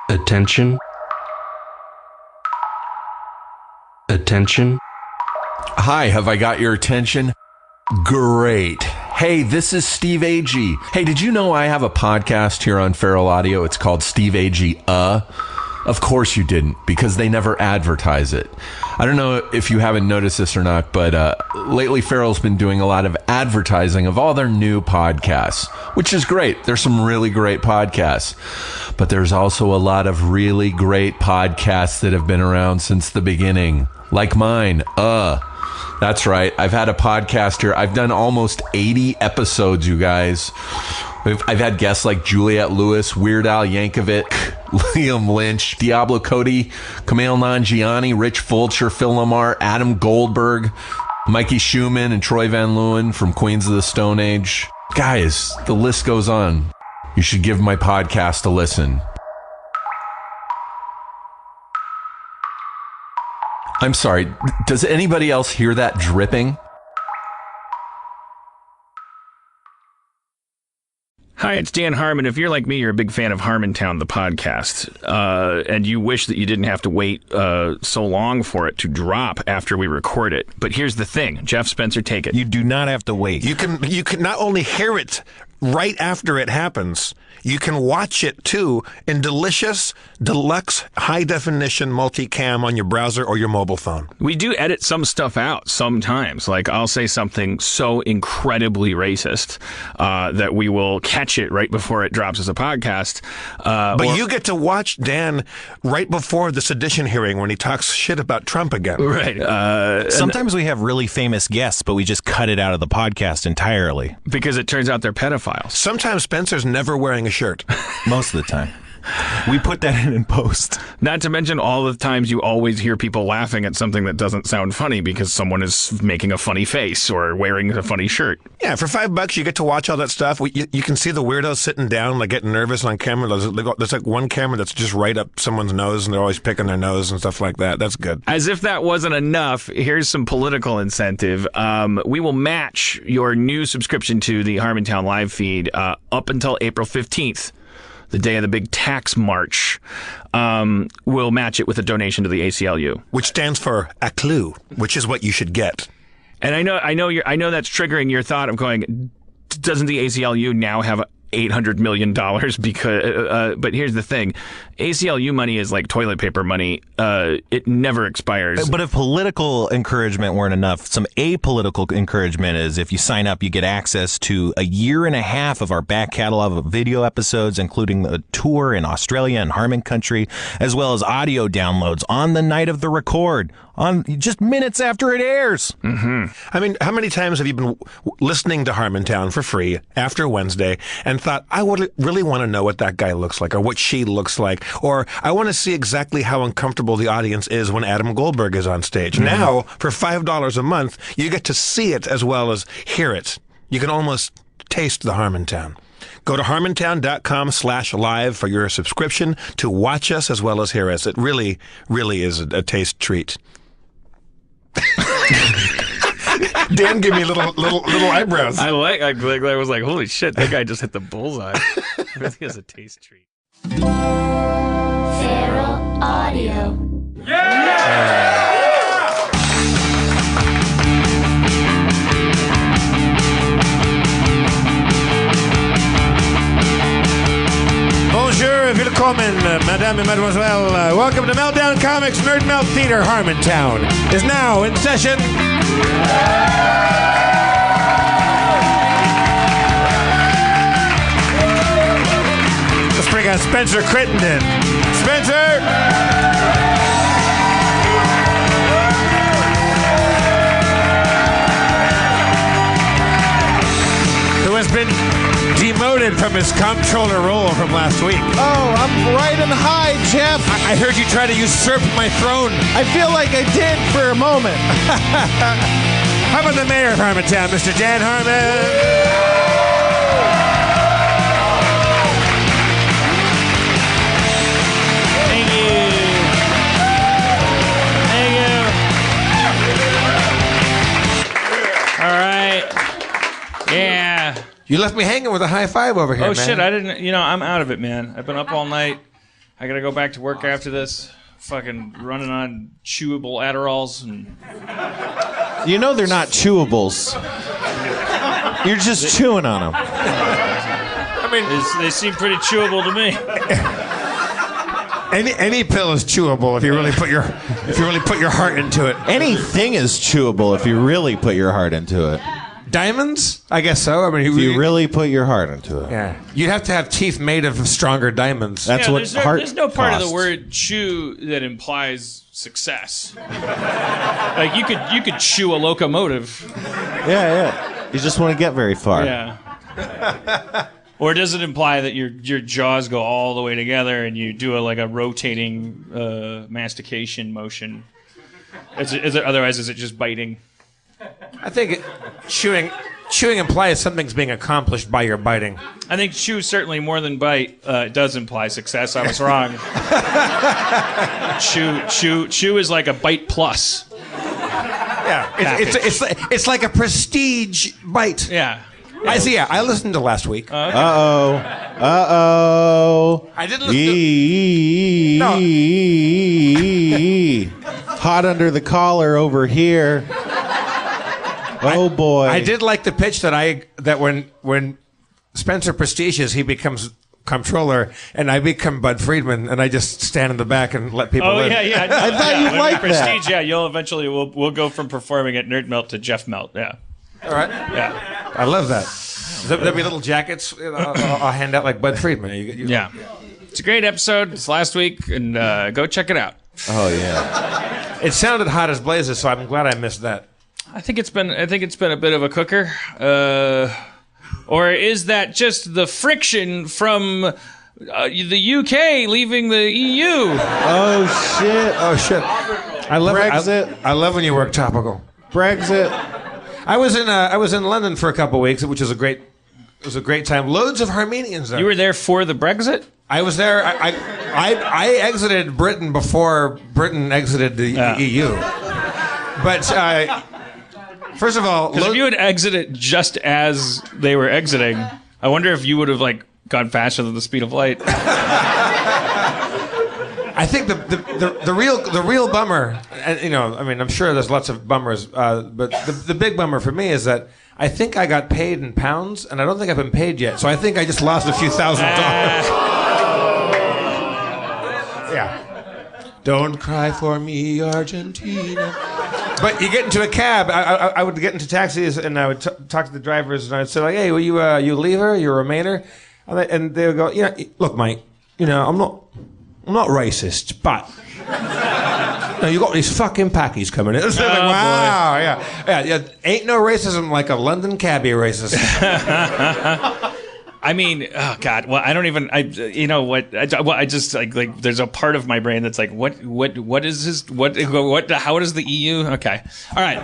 Attention. Attention. Hi, have I got your attention? Great. Hey, this is Steve Agee. Hey, did you know I have a podcast here on Feral Audio? It's called Steve Agee. Of course you didn't, because they never advertise it. I don't know if you haven't noticed this or not, but lately Feral's been doing a lot of advertising of all their new podcasts, which is great. There's some really great podcasts, but there's also a lot of really great podcasts that have been around since the beginning, like mine. That's right. I've had a podcast here. I've done almost 80 episodes, you guys. I've had guests like Juliette Lewis, Weird Al Yankovic, Liam Lynch, Diablo Cody, Kumail Nanjiani, Rich Fulcher, Phil Lamar, Adam Goldberg, Mikey Schumann, and Troy Van Leeuwen from Queens of the Stone Age. Guys, the list goes on. You should give my podcast a listen. I'm sorry, does anybody else hear that dripping? Hi, it's Dan Harmon. If you're like me, you're a big fan of Harmontown, the podcast, and you wish that you didn't have to wait so long for it to drop after we record it. But here's the thing. Jeff Spencer, take it. You do not have to wait. You can not only hear it right after it happens, you can watch it too in delicious, deluxe, high-definition multicam on your browser or your mobile phone. We do edit some stuff out sometimes. Like, I'll say something so incredibly racist that we will catch it right before it drops as a podcast. But you get to watch Dan right before the sedition hearing when he talks shit about Trump again. Right. Sometimes we have really famous guests, but we just cut it out of the podcast entirely. Because it turns out they're pedophiles. Sometimes Spencer's never wearing a shirt. Most of the time. We put that in post. Not to mention all the times you always hear people laughing at something that doesn't sound funny because someone is making a funny face or wearing a funny shirt. Yeah, for $5 you get to watch all that stuff. You can see the weirdos sitting down, like getting nervous on camera. There's like one camera that's just right up someone's nose, and they're always picking their nose and stuff like that. That's good. As if that wasn't enough, here's some political incentive. We will match your new subscription to the Harmontown live feed up until April 15th. The day of the big tax march, we'll match it with a donation to the ACLU, which stands for Kllng, which is what you should get. And I know that's triggering your thought of going, doesn't the ACLU now have $800 million? Because, but here's the thing, ACLU money is like toilet paper money. It never expires. But if political encouragement weren't enough, some apolitical encouragement is if you sign up, you get access to a year and a half of our back catalog of video episodes, including the tour in Australia and Harmon Country, as well as audio downloads on the night of the record, on just minutes after it airs. Mm-hmm. I mean, how many times have you been listening to Harmontown for free after Wednesday and thought, I would really want to know what that guy looks like or what she looks like, or I want to see exactly how uncomfortable the audience is when Adam Goldberg is on stage. Mm-hmm. Now, for $5 a month, you get to see it as well as hear it. You can almost taste the Harmontown. Go to harmontown.com/live for your subscription to watch us as well as hear us. It really, really is a taste treat. Dan gave me little eyebrows. I was like, holy shit, that guy just hit the bullseye. I think it's a taste treat. Feral Audio. Bonjour, willkommen, madame and mademoiselle. Welcome to Meltdown Comics Nerd Melt Theater. Harmontown is now in session. Let's bring out Spencer Crittenden. Spencer! Who has been demoted from his comptroller role from last week. Oh, I'm riding high, Jeff. I heard you try to usurp my throne. I feel like I did for a moment. How about the mayor of Harmontown, Mr. Dan Harmon? All right. You left me hanging with a high five over here, Oh, man. shit, I didn't, I'm out of it, man. I've been up all night. I gotta go back to work after this. Fucking running on chewable Adderalls and You know they're not chewables. You're just chewing on them. I mean, they seem pretty chewable to me. any pill is chewable if you really put your heart into it. Anything is chewable if you really put your heart into it. Diamonds? I guess so. I mean, If you really put your heart into it. yeah, you'd have to have teeth made of stronger diamonds. That's what heart there's no part of the costs. word chew that implies success. Like you could chew a locomotive. Yeah. You just want to get very far. Yeah. Or does it imply that your jaws go all the way together and you do a rotating mastication motion? Otherwise, is it just biting? I think chewing implies something's being accomplished by your biting. I think chew certainly more than bite does imply success. I was wrong. Chew is like a bite plus. Yeah, it's like a prestige bite. Yeah. I see. Yeah, I listened to last week. Uh-oh. I didn't listen. Hot under the collar over here. Oh boy. I did like the pitch that when Spencer prestiges, he becomes comptroller, and I become Bud Friedman, and I just stand in the back and let people live. Yeah. I thought you'd like prestige, that. Yeah, you'll eventually we'll go from performing at Nerd Melt to Jeff Melt. Yeah. All right. Yeah. I love that. There'll be little jackets I'll hand out like Bud Friedman. Yeah. It's a great episode. It's last week, and go check it out. Oh yeah. It sounded hot as blazes, so I'm glad I missed that. I think it's been a bit of a cooker. Or is that just the friction from the UK leaving the EU? Oh shit. I love Brexit. I love when you work topical. Brexit. I was in London for a couple weeks, which was a great time. Loads of Armenians there. You were there for the Brexit? I was there. I exited Britain before Britain exited the EU. But first of all, Because if you had exited just as they were exiting, I wonder if you would have gone faster than the speed of light. I think the real bummer, and I mean, I'm sure there's lots of bummers, but the big bummer for me is that I think I got paid in pounds, and I don't think I've been paid yet. So I think I just lost a few $1,000s. Yeah. Don't cry for me, Argentina. But you get into a cab. I would get into taxis, and I would talk to the drivers, and I'd say hey, were you a leaver? You're a Remainer? And they would go, look, mate, I'm not racist, but you got these fucking packies coming in. It's like, wow, yeah. Ain't no racism like a London cabbie racist. I mean, oh God. Well, I don't even. You know what? I just like. There's a part of my brain that's like, what is this? What? How does the EU? Okay. All right.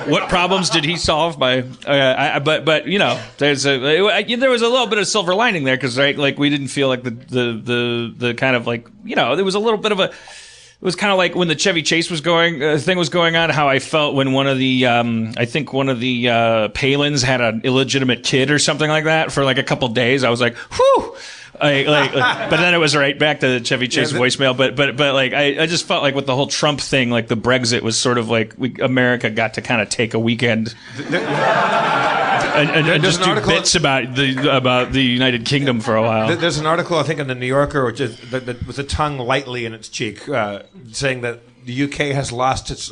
What problems did he solve by? But there was a little bit of silver lining there because we didn't feel like the kind of there was a little bit of a. It was kind of like when the Chevy Chase thing was going on, how I felt when one of the Palins had an illegitimate kid or something like that for a couple days. I was like, whew. But then it was right back to the Chevy Chase voicemail. But I just felt like with the whole Trump thing, the Brexit was sort of America got to kind of take a weekend and just do bits about the United Kingdom for a while. There's an article I think in the New Yorker, which is that with a tongue lightly in its cheek, saying that the UK has lost its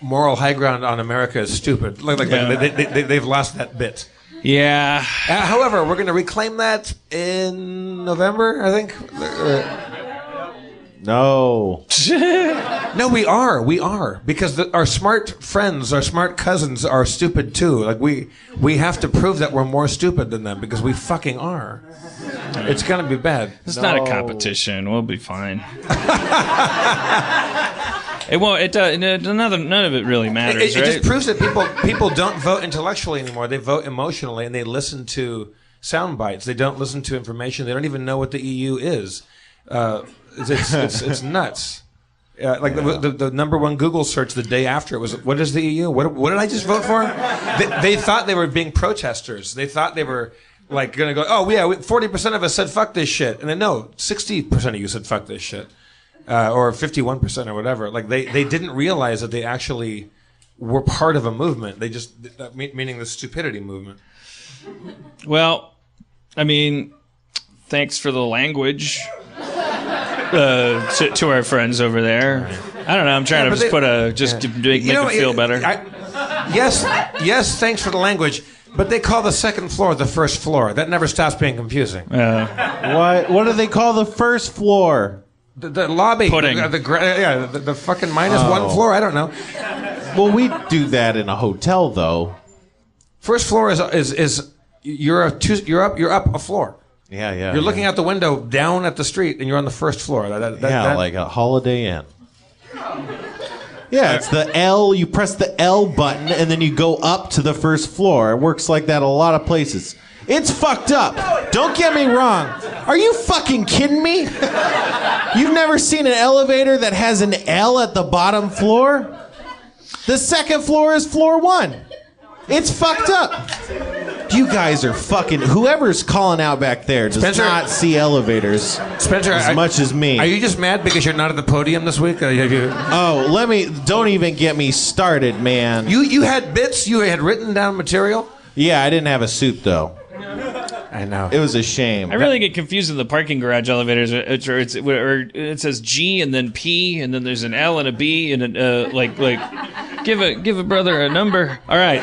moral high ground on America is stupid. They've lost that bit. Yeah. However, we're going to reclaim that in November, I think. No. No, we are. Because our smart friends, our smart cousins are stupid too. We have to prove that we're more stupid than them because we fucking are. It's going to be bad. It's not a competition. We'll be fine. It won't. None of it really matters. It just proves that people don't vote intellectually anymore. They vote emotionally, and they listen to sound bites. They don't listen to information. They don't even know what the EU is. It's nuts. The number one Google search the day after it was, what is the EU? What did I just vote for? They thought they were being protesters. They thought they were like gonna go, oh yeah, 40% of us said fuck this shit, and then no, 60% of you said fuck this shit, or 51% or whatever. Like they didn't realize that they actually were part of a movement. They just meaning the stupidity movement. Well, I mean, thanks for the language to our friends over there. I don't know. I'm trying to to make them feel better. Yes. Thanks for the language. But they call the second floor the first floor. That never stops being confusing. What do they call the first floor? The lobby. Pudding. The fucking minus one floor. I don't know. Well, we do that in a hotel, though. First floor is you're up a floor. Yeah. You're looking out the window down at the street, and you're on the first floor. Like a Holiday Inn. Yeah, it's the L. You press the L button, and then you go up to the first floor. It works like that a lot of places. It's fucked up. Don't get me wrong. Are you fucking kidding me? You've never seen an elevator that has an L at the bottom floor? The second floor is floor 1. It's fucked up. You guys are fucking... Whoever's calling out back there does Spencer, not see elevators Spencer, as much as me. Are you just mad because you're not at the podium this week? Don't even get me started, man. You had bits? You had written down material? Yeah, I didn't have a suit, though. I know. It was a shame. I really get confused in the parking garage elevators. It says G and then P and then there's an L and a B and give a brother a number. All right.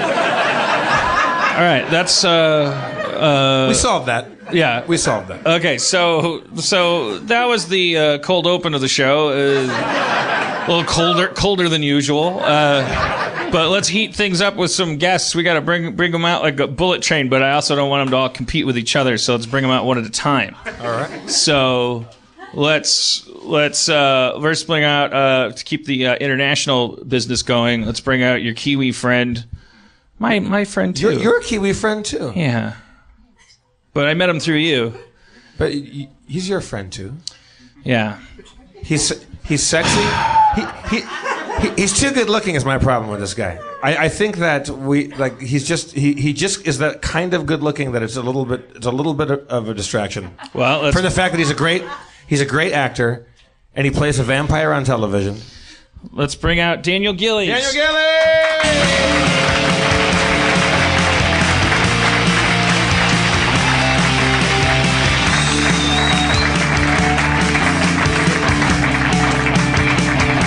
That's we solved that. Yeah, we solved that. Okay, so that was the cold open of the show. A little colder than usual. But let's heat things up with some guests. We got to bring them out like a bullet train, but I also don't want them to all compete with each other, so let's bring them out one at a time. All right. So let's first bring out to keep the international business going. Let's bring out your Kiwi friend, my friend too. You're a Kiwi friend too. Yeah, but I met him through you. But he's your friend too. Yeah. He's sexy. He's too good looking is my problem with this guy. I think that he just is that kind of good looking that it's a little bit of a distraction. Well, for the fact that he's a great actor and he plays a vampire on television. Let's bring out Daniel Gillies. Daniel Gillies!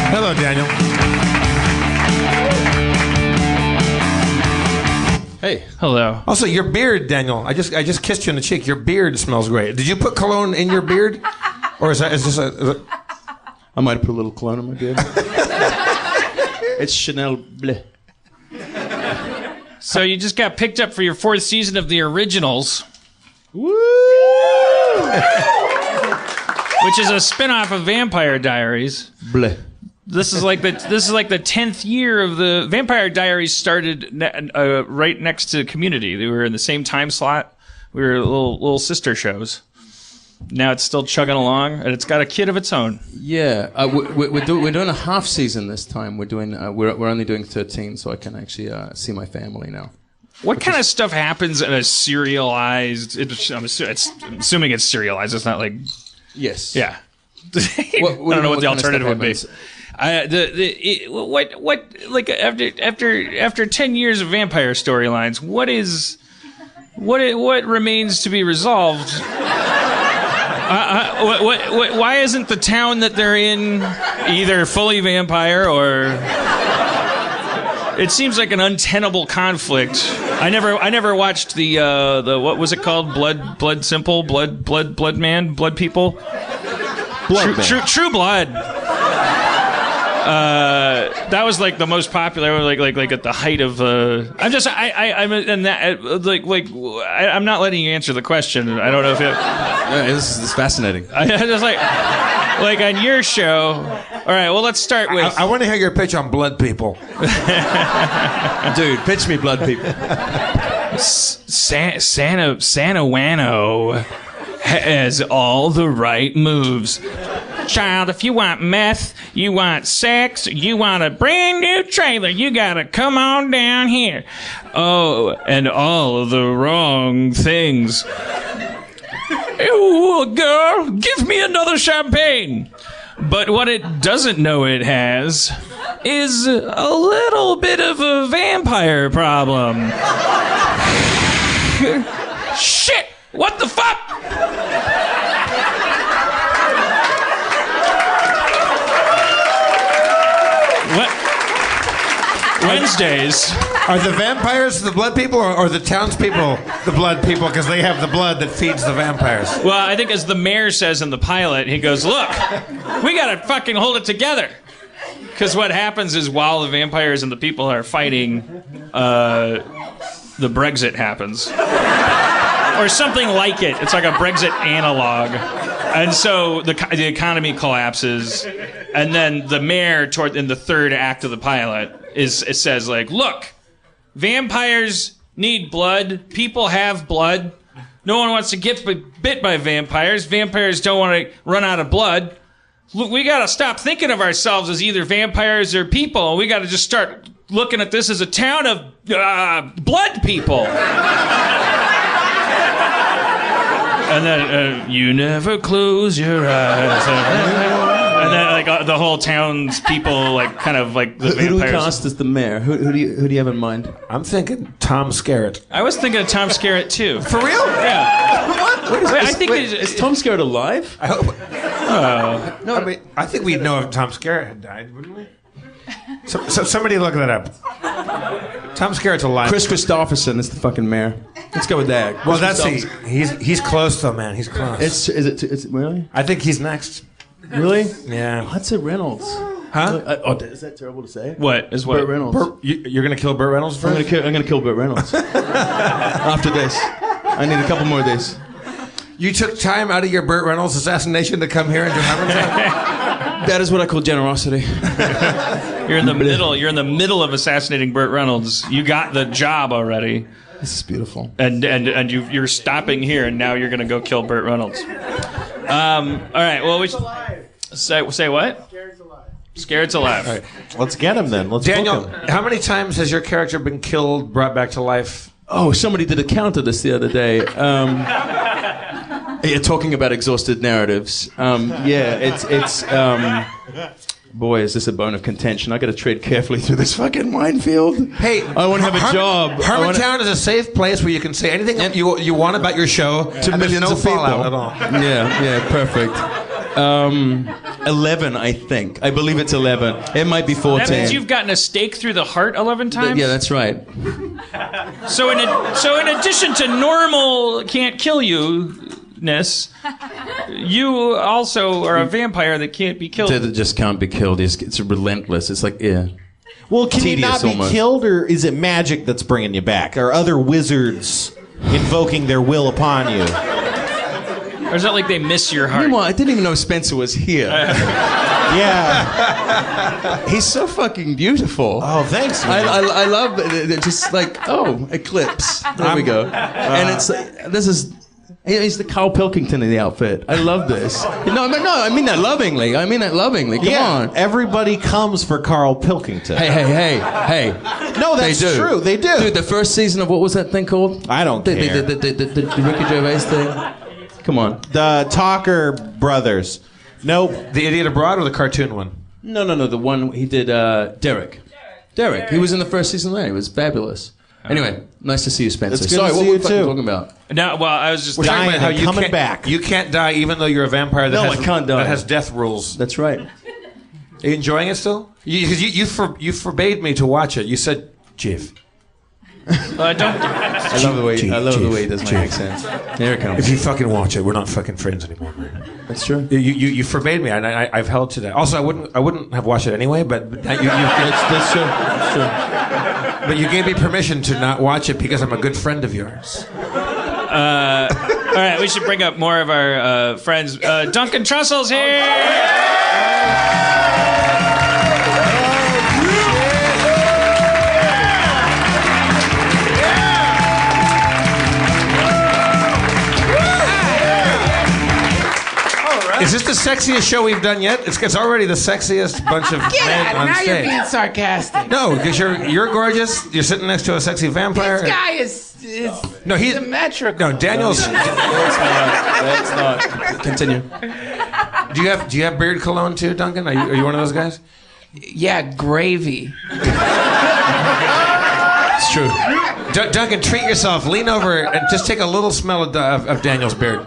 Hello, Daniel. Hey. Hello. Also, your beard, Daniel. I just kissed you on the cheek. Your beard smells great. Did you put cologne in your beard, or is this a? I might have put a little cologne in my beard. It's Chanel Bleu. So you just got picked up for your 4th season of The Originals. Woo! Which is a spin-off of Vampire Diaries. Bleu. This is like the 10th year of the Vampire Diaries started right next to Community. They were in the same time slot. We were little sister shows. Now it's still chugging along, and it's got a kid of its own. Yeah, we're doing a half season this time. We're only doing 13, so I can actually see my family now. What kind of stuff happens in a serialized? I'm assuming it's serialized. It's not like yes. Yeah. I don't know what the alternative would be. Like after 10 years of vampire storylines, what remains to be resolved? Why isn't the town that they're in either fully vampire or? It seems like an untenable conflict. I never watched the what was it called? Blood Simple, Blood Man, Blood People. True Blood. That was like the most popular, like at the height of. I'm not letting you answer the question. I don't know if this is fascinating. I just like on your show. All right, well let's start with. I want to hear your pitch on Blood People. Dude, pitch me Blood People. Santa Wano has all the right moves. child, if you want meth, you want sex, you want a brand new trailer, you gotta come on down here. Oh, and all of the wrong things. Ew, girl, give me another champagne. But what it doesn't know it has is a little bit of a vampire problem. Shit! What the fuck? Wednesdays. Are the vampires the blood people or the townspeople the blood people because they have the blood that feeds the vampires? Well, I think as the mayor says in the pilot, he goes, look, we gotta fucking hold it together. Because what happens is while the vampires and the people are fighting, the Brexit happens. Or something like it. It's like a Brexit analog. And so the economy collapses. And then the mayor, in the third act of the pilot, it says, like, look, vampires need blood. People have blood. No one wants to get bit by vampires. Vampires don't want to run out of blood. Look, we got to stop thinking of ourselves as either vampires or people. We got to just start looking at this as a town of blood people. And then, you never close your eyes. And then, like, the whole town's people, like, kind of like the vampires. Who do we cast as the mayor? Who do you have in mind? I'm thinking Tom Skerritt. I was thinking of Tom Skerritt, too. For real? Yeah. What? Is Tom Skerritt alive? I hope. No, I mean, I think we'd know if Tom Skerritt had died, wouldn't we? So somebody look that up. Tom Skerritt's alive. Chris Christopherson is the fucking mayor. Let's go with that. Well, that's he's close though, man. He's close. Is it really? I think he's next. Really? Yeah. Hudson Reynolds. Huh? Is that terrible to say? What? Is what? Burt Reynolds. You're gonna kill Burt Reynolds first? I'm gonna kill Burt Reynolds. After this, I need a couple more of these. You took time out of your Burt Reynolds assassination to come here and do Harmontown? That is what I call generosity. You're in the middle. You're in the middle of assassinating Burt Reynolds. You got the job already. This is beautiful. And you're stopping here, and now you're gonna go kill Burt Reynolds. All right. Well, we should say what? Scared's alive. All right. Let's get him then. Let's Daniel, book him. how many times has your character been killed, brought back to life? Oh, somebody did a count of this the other day. Yeah, talking about exhausted narratives. Boy, is this a bone of contention. I got to tread carefully through this fucking minefield. Hey, I want to have a job. Harmontown is a safe place where you can say anything you want about your show to and millions there's no of people. fallout at all. Yeah, perfect. 11, I think. I believe it's 11. It might be 14. That means you've gotten a stake through the heart 11 times? Yeah, that's right. So in addition to normal can't kill you-ness, you also are a vampire that can't be killed. That just can't be killed. It's relentless. It's like, yeah. Well, can you not Tedious be almost. killed, or is it magic that's bringing you back? Are other wizards invoking their will upon you? Or is it like they miss your heart? Meanwhile, I didn't even know Spencer was here. Yeah. He's so fucking beautiful. Oh, thanks, man. I love it. Just like, oh, eclipse. There we go. And it's like, he's the Carl Pilkington of the outfit. I love this. No, I mean that lovingly. Come on. Everybody comes for Carl Pilkington. Hey. No, that's They do. true. They do. Dude, the first season of what was that thing called? I don't care. The Ricky Gervais thing. Come on. The Talker Brothers. Nope. The Idiot Abroad or the cartoon one? No. The one he did, Derek. He was in the first season there. He was fabulous. Anyway, nice to see you, Spencer. It's good Sorry, to what see were you we fucking too. talking about? No, well, I was just We're talking about how you coming can't, back. You can't die even though you're a vampire that, No, has, I can't die. that has death rules. That's right. Are you enjoying it still? You forbade me to watch it. You said, Jiff. I don't. I love the way he does my accent. Here it comes. If you fucking watch it, we're not fucking friends anymore, man. That's true. You forbade me, and I've held to that. Also, I wouldn't have watched it anyway, but That's true. That's true. but you gave me permission to not watch it because I'm a good friend of yours. All right, we should bring up more of our friends. Duncan Trussell's here. Is this the sexiest show we've done yet? It's already the sexiest bunch of men on now stage. you're being sarcastic. No, because you're gorgeous. You're sitting next to a sexy vampire. This guy is no, he's symmetrical. No, Daniel's. That's not. Continue. Do you have beard cologne too, Duncan? Are you one of those guys? Yeah, gravy. It's true. Duncan, treat yourself. Lean over and just take a little smell of Daniel's beard.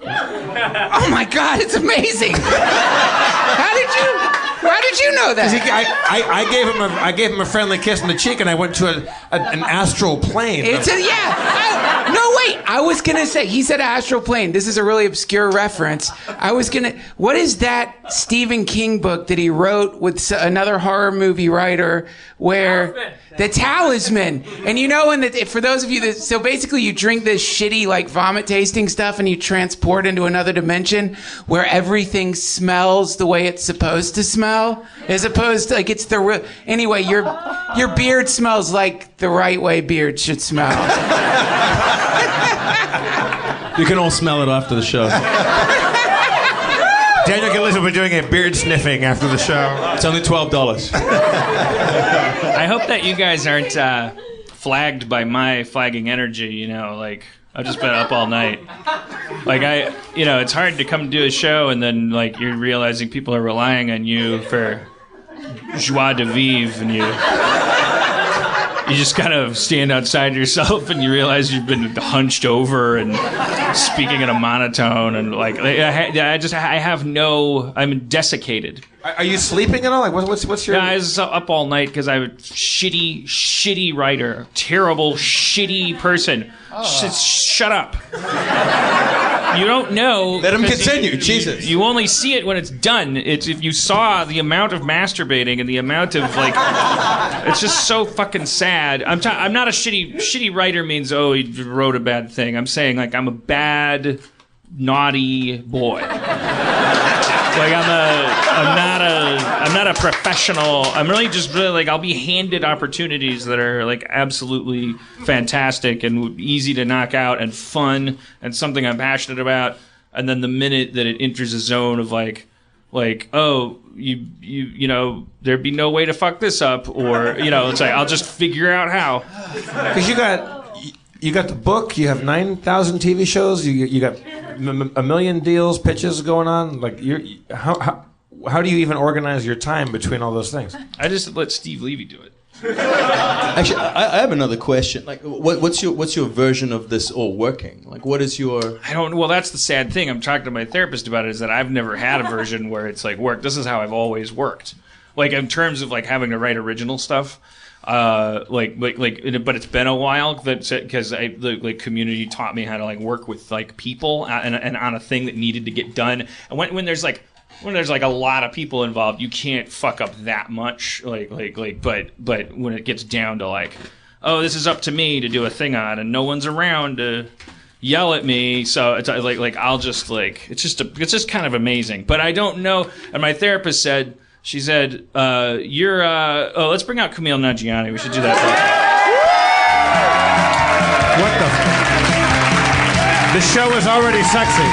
Oh my God, it's amazing. How did you know that? I gave him a friendly kiss on the cheek, and I went to an astral plane. I was gonna say, he said astral plane. This is a really obscure reference. What is that Stephen King book that he wrote with another horror movie writer where The Talisman. And you know, for those of you so basically you drink this shitty like vomit tasting stuff and you transport into another dimension where everything smells the way it's supposed to smell, as opposed to like it's the real. Anyway, your beard smells like the right way beard should smell. You can all smell it after the show. Daniel Gillies will be doing a beard sniffing after the show. It's only $12. I hope that you guys aren't flagged by my flagging energy, you know, like I've just been up all night. Like it's hard to come do a show and then like you're realizing people are relying on you for joie de vivre and you just kind of stand outside yourself and you realize you've been hunched over and speaking in a monotone and like I'm desiccated. Are you sleeping at all? Like what's your? Yeah, I was up all night because I'm a shitty writer, terrible, shitty person. Shut up. You don't know. Let him continue. Jesus. You only see it when it's done. It's if you saw the amount of masturbating and the amount of like, it's just so fucking sad. I'm not a shitty writer means he wrote a bad thing. I'm saying like I'm a bad, naughty boy. Like I'm not a professional. I'm really like I'll be handed opportunities that are like absolutely fantastic and easy to knock out and fun and something I'm passionate about. And then the minute that it enters a zone of like you know there'd be no way to fuck this up or it's like I'll just figure out how. Because you got the book. You have 9,000 TV shows. You got a million deals, pitches going on. Like how do you even organize your time between all those things? I just let Steve Levy do it. Actually, I have another question. Like, what's your version of this all working? Like, what is your? I don't. Well, that's the sad thing. I'm talking to my therapist about it. Is that I've never had a version where it's like work. This is how I've always worked. Like in terms of like having to write original stuff. But it's been a while because the community taught me how to like work with like people and on a thing that needed to get done. And when there's like a lot of people involved, you can't fuck up that much. But when it gets down to like, this is up to me to do a thing on, and no one's around to yell at me, so it's like I'll just like it's just kind of amazing. But I don't know. And my therapist said. She said, let's bring out Kumail Nanjiani. We should do that. What the? The show is already sexy.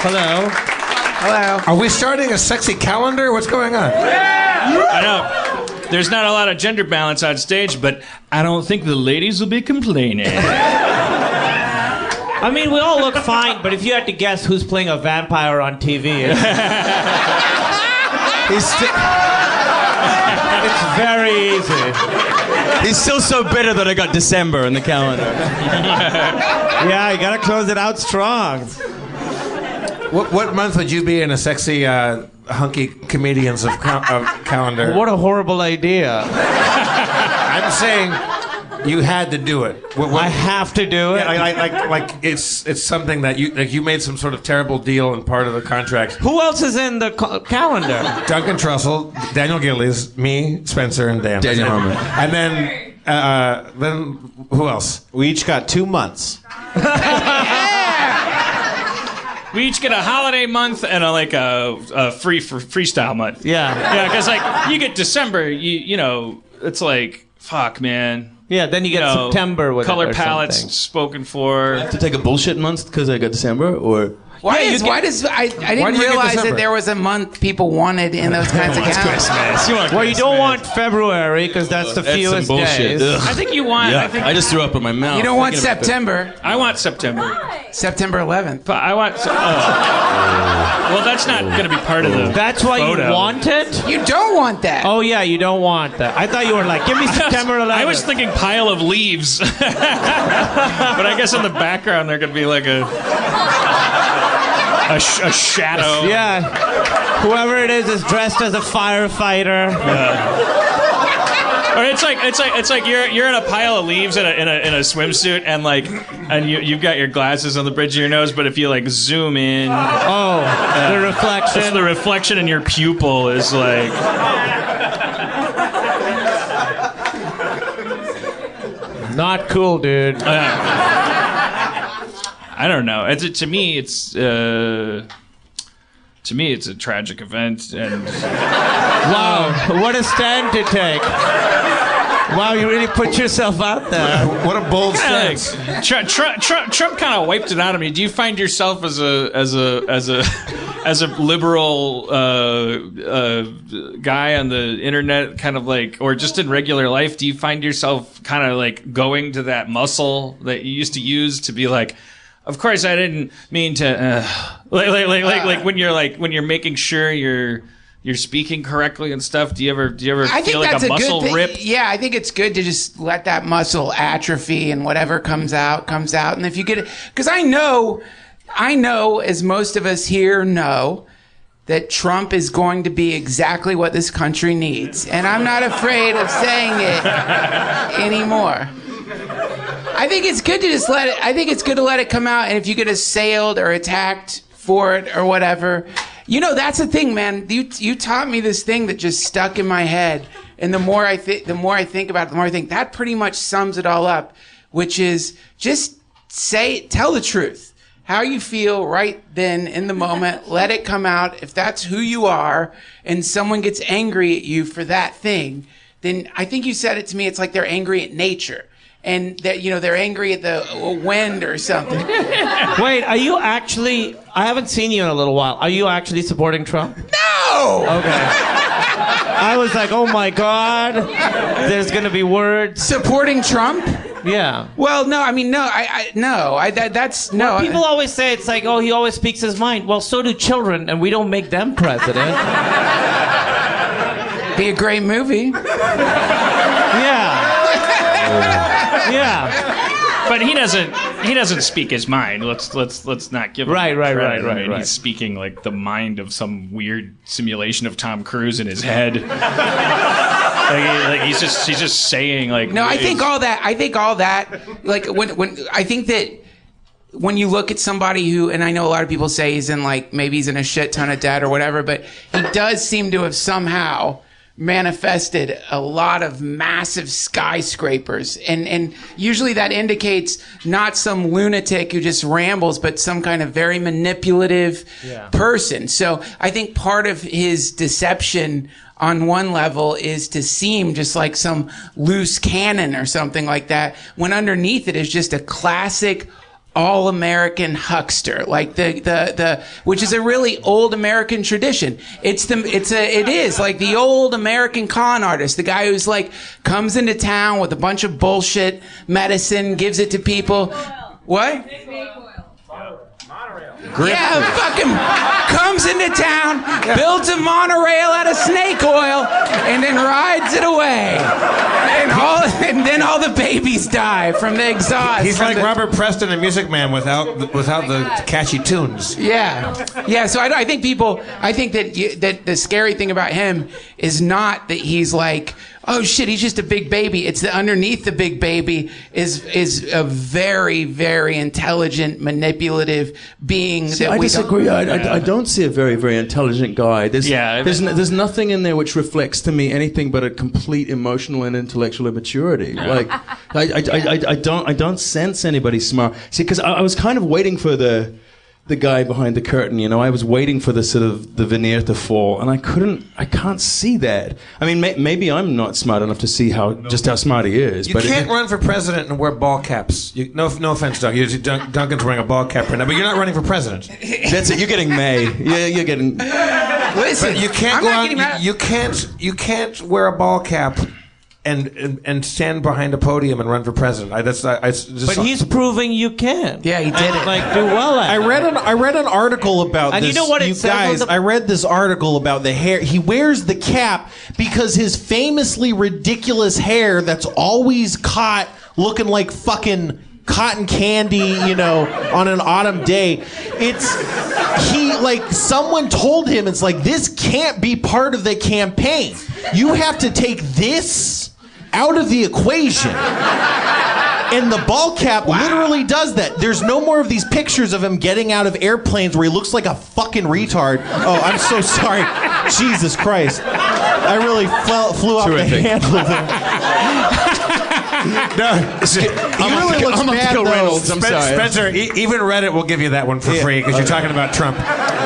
Hello. Hello. Are we starting a sexy calendar? What's going on? I know. There's not a lot of gender balance on stage, but I don't think the ladies will be complaining. I mean, we all look fine, but if you had to guess who's playing a vampire on TV, it's very easy. He's still so bitter that I got December in the calendar. Yeah, you gotta close it out strong. What month would you be in a sexy, hunky comedians of calendar? What a horrible idea. I'm saying you had to do it. I have to do it. Yeah, like it's something that you made some sort of terrible deal and part of the contract. Who else is in the calendar? Duncan Trussell, Daniel Gillies, me, Spencer, and Dan. Daniel Harmon. And then who else? We each got 2 months. we each get a holiday month and a freestyle month. Yeah. Because like you get December, you know, it's like fuck, man. Yeah, then you get September with color it or palettes something. spoken for. To take a bullshit month because I got December, or I didn't realize that there was a month people wanted in those kinds of calendars. Well, you don't want February because that's the fewest some bullshit. days. Ugh. I think you want. Yeah, I think I just threw up in my mouth. You don't want thinking about September. I want September. September 11th. But I want. Well, that's not going to be part of the. That's why photo. you want it? You don't want that. Oh, yeah, you don't want that. I thought you were like, give me September 11th. I was thinking pile of leaves. But I guess in the background there could be like a shadow. Yeah. Whoever it is dressed as a firefighter. Or it's like you're in a pile of leaves in a swimsuit and you've got your glasses on the bridge of your nose, but if you like zoom in, the reflection. It's the reflection in your pupil is like. Not cool, dude. I don't know. To me, it's a tragic event, and wow, what a stand to take. Wow, you really put yourself out there. What a bold stance. Trump kind of wiped it out of me. Do you find yourself as a liberal guy on the internet, kind of like, or just in regular life? Do you find yourself kind of like going to that muscle that you used to use to be like? Of course, I didn't mean to. Like when you're making sure you're speaking correctly and stuff. Do you ever feel like a muscle rip? Yeah, I think it's good to just let that muscle atrophy and whatever comes out. And if you get it, because I know, as most of us here know, that Trump is going to be exactly what this country needs, and I'm not afraid of saying it anymore. I think it's good to just let it. I think it's good to let it come out. And if you get assailed or attacked for it or whatever, you know, that's the thing, man. You taught me this thing that just stuck in my head. And the more I think about it, the more I think that pretty much sums it all up, which is just tell the truth. How you feel right then in the moment. Let it come out. If that's who you are and someone gets angry at you for that thing, then I think you said it to me. It's like they're angry at nature. And that, you know, they're angry at the wind or something. Wait, are you actually? I haven't seen you in a little while. Are you actually supporting Trump? No. Okay. I was like, oh my God, there's gonna be words. Supporting Trump? Yeah. Well, no. I mean, no. That's no. Well, people always say it's like, oh, he always speaks his mind. Well, so do children, and we don't make them president. Be a great movie. Yeah. Yeah, but he doesn't speak his mind. Let's not give him credit. Right. He's speaking like the mind of some weird simulation of Tom Cruise in his head. he's just saying like. No, I think all that. Like when I think that when you look at somebody who, and I know a lot of people say he's in like maybe he's in a shit ton of debt or whatever, but he does seem to have somehow manifested a lot of massive skyscrapers, and usually that indicates not some lunatic who just rambles, but some kind of very manipulative person. So I think part of his deception on one level is to seem just like some loose cannon or something like that, when underneath it is just a classic all-American huckster, like the which is a really old American tradition. It is like the old American con artist, the guy who's like comes into town with a bunch of bullshit medicine, gives it to people. What? Yeah, fucking comes into town, builds a monorail out of snake oil, and then rides it away. And then all the babies die from the exhaust. He's like Robert Preston and Music Man without the catchy tunes. Yeah. So I think that the scary thing about him is not that he's like, oh shit, he's just a big baby. It's that underneath the big baby is a very, very intelligent, manipulative being. See, I disagree. I don't see a very, very intelligent guy. There's nothing in there which reflects to me anything but a complete emotional and intellectual immaturity. Like, I don't sense anybody smart. See, because I was kind of waiting for the the guy behind the curtain, you know. I was waiting for the veneer to fall, and I can't see that. I mean, maybe I'm not smart enough to see how smart he is. You but can't run for president and wear ball caps. No offense, Duncan. Duncan's wearing a ball cap right now, but you're not running for president. That's it. You're getting May. Yeah, you're getting. Listen, But you can't I'm go not out. getting mad. You can't wear a ball cap and stand behind a podium and run for president. But he's proving you can. Yeah, he did it. Like, do well at I read an article about And this. you know what it says on guys, the- I read this article about the hair. He wears the cap because his famously ridiculous hair that's always caught looking like fucking cotton candy, you know, on an autumn day. Someone told him, it's like, this can't be part of the campaign. You have to take this out of the equation. And the ball cap literally does that. There's no more of these pictures of him getting out of airplanes where he looks like a fucking retard. Oh, I'm so sorry. Jesus Christ. I really flew off the handle there. No, He really looks bad, though. Spencer, even Reddit will give you that one for free because you're talking about Trump.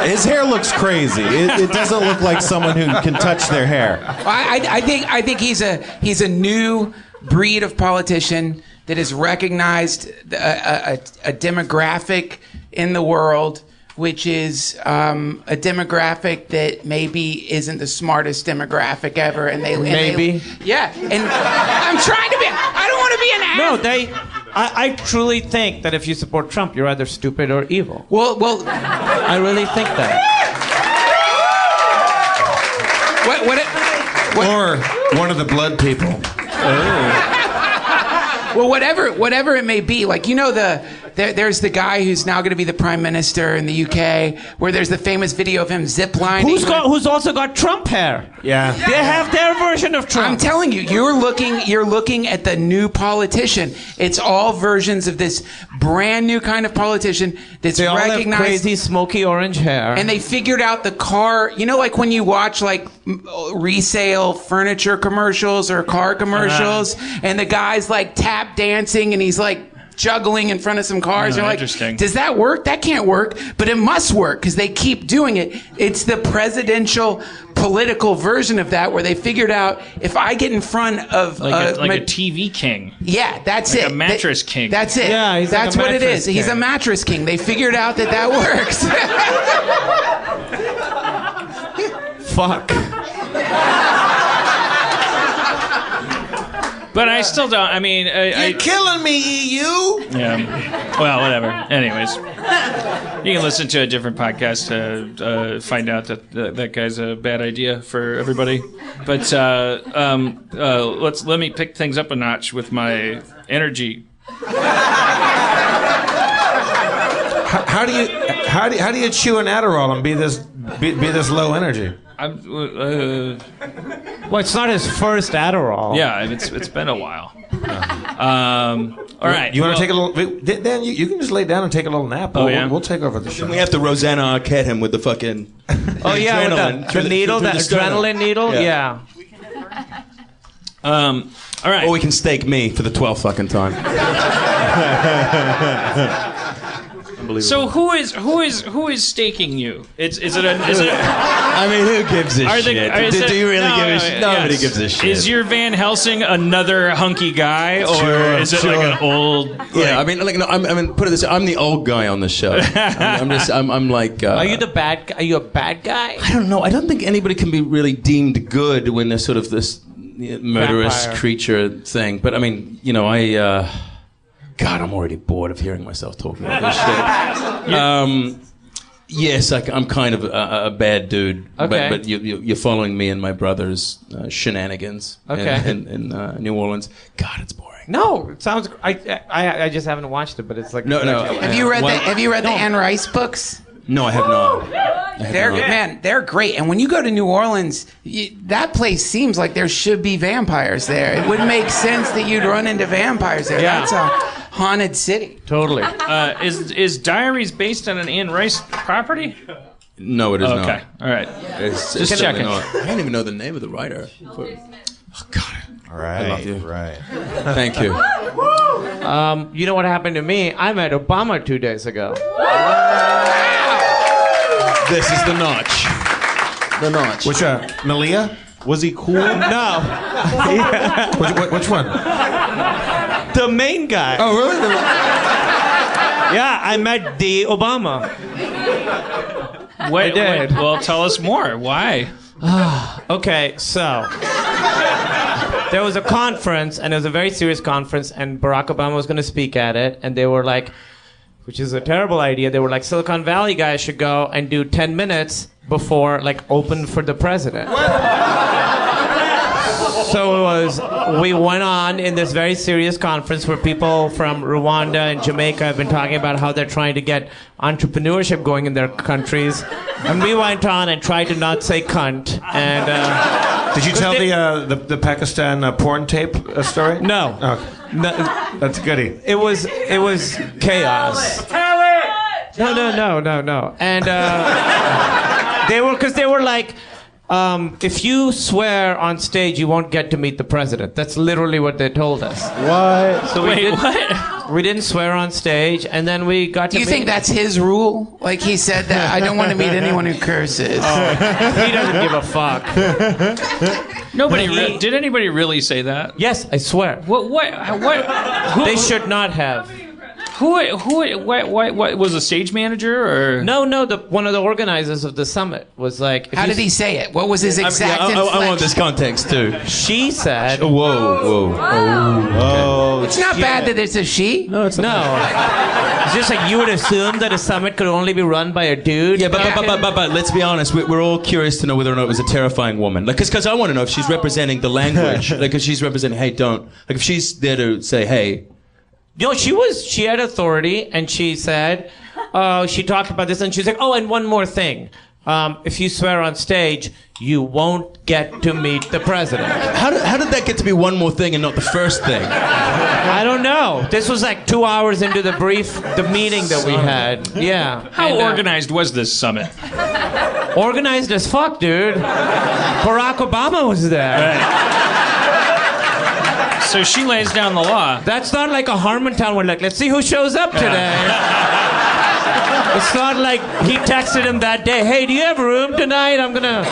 His hair looks crazy. It doesn't look like someone who can touch their hair. I think he's a new breed of politician that has recognized a demographic in the world, which is a demographic that maybe isn't the smartest demographic ever, and I'm trying to be. I don't want to be an ass. No, I truly think that if you support Trump, you're either stupid or evil. Well, I really think that. Or one of the blood people. Well, whatever it may be, like, you know, there's the guy who's now going to be the prime minister in the UK, where there's the famous video of him ziplining. Who's also got Trump hair? Yeah. They have their version of Trump. I'm telling you, you're looking at the new politician. It's all versions of this brand new kind of politician that's They all recognized. have crazy smoky orange hair. And they figured out the car, you know, like when you watch like resale furniture commercials or car commercials, and the guy's like tap dancing and he's like juggling in front of some cars. You're like, interesting. does that work? That can't work, but it must work because they keep doing it. It's the presidential political version of that, where they figured out, if I get in front of Like a TV king. yeah, that's Like it. a mattress king. That's it. Yeah, he's like that's a what it mattress is. He's a king. mattress king. They figured out that works. Fuck. But I still don't. I mean, You're killing me, EU. yeah. Well, whatever. Anyways, you can listen to a different podcast to find out that guy's a bad idea for everybody. But let me pick things up a notch with my energy. How do you chew an Adderall and be this low energy? Well, it's not his first Adderall. Yeah, it's been a while. All right. You want to take a little? Dan, you can just lay down and take a little nap. We'll take over the show. We have to Rosanna Arquette him with the fucking. Oh yeah, adrenaline. with the needle, that adrenaline needle. Yeah. All right. Or we can stake me for the 12th fucking time. So who is staking you? Is it? I mean, who gives a shit? Do you really give a shit? Nobody gives a shit. Is your Van Helsing another hunky guy, or Sure, is it sure. like an old? Yeah, I mean, no, I mean, put it this way, I'm the old guy on the show. I'm like. Are you the bad guy? Are you a bad guy? I don't know. I don't think anybody can be really deemed good when they're sort of this murderous Vampire. creature thing. But I mean, you know, God, I'm already bored of hearing myself talking about this shit. Yes, I'm kind of a bad dude. Okay. But you're following me and my brother's shenanigans in New Orleans. God, it's boring. No, it sounds. I just haven't watched it, but it's like No. Have you read the Anne Rice books? No, I have not. They're great. And when you go to New Orleans, that place seems like there should be vampires there. It would make sense that you'd run into vampires there. Yeah. That's a haunted city. Totally. Is Diaries based on an Anne Rice property? No, it is not. Okay, all right. It's Just certainly checking. not. I don't even know the name of the writer. Oh, God. All right. I love you. Right. Thank you. You know what happened to me? I met Obama 2 days ago. This is the notch. The notch. Which Malia? Was he cool? No. Which one? The main guy. Oh, really? Yeah, I met the Obama. Wait, I did. well, tell us more. Why? Okay, so there was a conference, and it was a very serious conference, and Barack Obama was going to speak at it, and they were like, which is a terrible idea, they were like, Silicon Valley guys should go and do 10 minutes before, like, open for the president. So we went on in this very serious conference where people from Rwanda and Jamaica have been talking about how they're trying to get entrepreneurship going in their countries. And we went on and tried to not say cunt. And Did you tell the Pakistan porn tape story? no. Oh, No, that's a goodie. it was chaos. No. And they were like, if you swear on stage, you won't get to meet the president. That's literally what they told us. What? So we didn't swear on stage, and then we got to. Do you think that's his rule? Like he said that I don't want to meet anyone who curses. He doesn't give a fuck. Did anybody really say that? Yes, I swear. What? They should not have. Who? What was a stage manager or? No. One of the organizers of the summit was like. How did he say it? What was his exact I want inflection? this context too. She said. Whoa. Oh, It's not bad that it's a she. No, it's just like you would assume that a summit could only be run by a dude. Yeah, but let's be honest. We're all curious to know whether or not it was a terrifying woman. Like, because I want to know if she's representing the language. Like, if she's representing, hey, don't. Like, if she's there to say, hey. No, she had authority, and she said, she talked about this, and she's like, oh, and one more thing. If you swear on stage, you won't get to meet the president. How did that get to be one more thing and not the first thing? I don't know. This was like 2 hours into the meeting that we had. Yeah. How organized was this summit? Organized as fuck, dude. Barack Obama was there. So she lays down the law. That's not like a Harmontown where like, let's see who shows up today. It's not like he texted him that day, hey, do you have room tonight? I'm gonna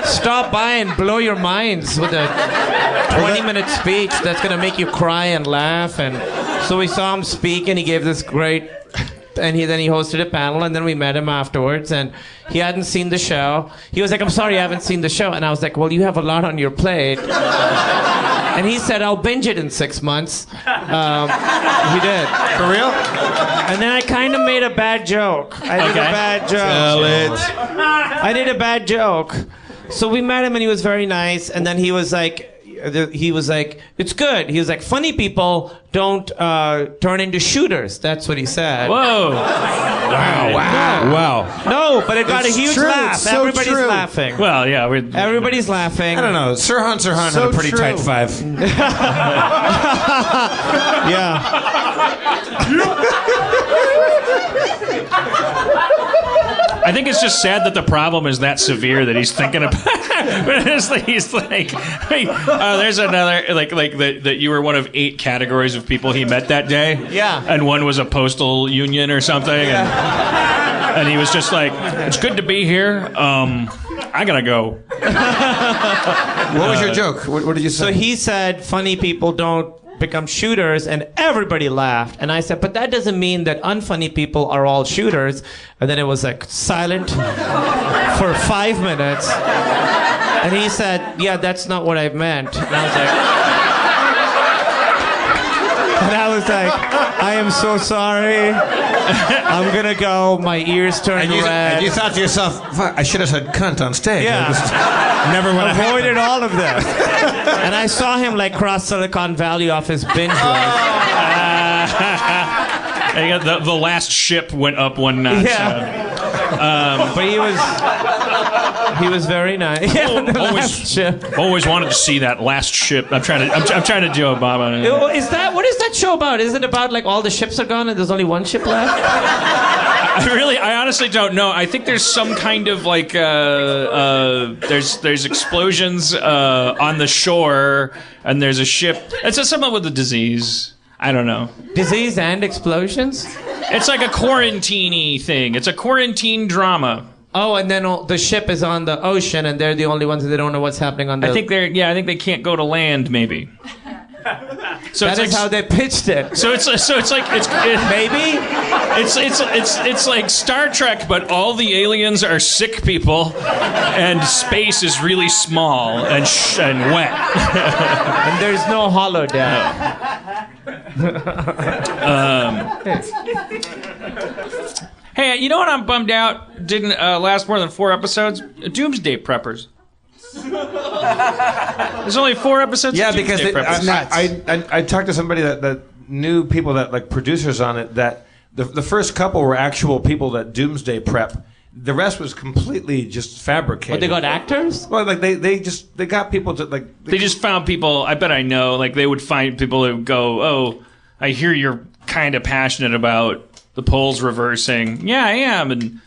stop by and blow your minds with a 20-minute speech that's gonna make you cry and laugh. And so we saw him speak, and he gave this great, and then he hosted a panel, and then we met him afterwards, and he hadn't seen the show. He was like, I'm sorry, I haven't seen the show. And I was like, well, you have a lot on your plate. And he said, I'll binge it in 6 months. He did. For real? And then I kind of made a bad joke. I did a bad joke. Tell it. I did a bad joke. So we met him, and he was very nice. And then he was like, it's good. He was like, funny people don't turn into shooters. That's what he said. Whoa. Wow. No, but it got a huge true. laugh. It's so Everybody's true. laughing. Well, yeah. Everybody's laughing. I don't know. Sirhan had a pretty tight five. Yeah. I think it's just sad that the problem is that severe that he's thinking about. But honestly, he's like, there's another that you were one of 8 categories of people he met that day. Yeah. And one was a postal union or something. And he was just like, it's good to be here. I gotta go. What was your joke? What did you say? So he said, funny people don't become shooters, and everybody laughed. And I said, but that doesn't mean that unfunny people are all shooters. And then it was like silent for 5 minutes. And he said, yeah, that's not what I meant. And I was like, I am so sorry. I'm gonna go. My ears turned red. And you thought to yourself, fuck, I should have said cunt on stage. Yeah. Never would have avoided all of this. And I saw him like cross Silicon Valley off his binge list. And the last ship went up one notch. Yeah. But he was very nice. Yeah, the last ship. Always wanted to see that last ship. I'm trying to Joe Obama. What is that show about? Is it about like all the ships are gone and there's only one ship left? I honestly don't know. I think there's some kind of like there's explosions on the shore, and there's a ship. It's something with a disease. I don't know. Disease and explosions? It's like a quarantine-y thing. It's a quarantine drama. Oh, and then the ship is on the ocean, and they're the only ones that don't know what's happening on the. I think they can't go to land. Maybe. So that is how they pitched it. So it's like maybe it's like Star Trek, but all the aliens are sick people, and space is really small and wet, and there's no holodeck. Hey, you know what? I'm bummed out. Didn't last more than 4 episodes. Doomsday Preppers. There's only 4 episodes. Yeah, of because I talked to somebody that knew people that like producers on it. That the first couple were actual people that Doomsday Prep. The rest was completely just fabricated. But they got actors? Well, like they got people to like. They just found people. I bet I know. Like they would find people who go, "Oh, I hear you're kind of passionate about the poles reversing." Yeah, I am. And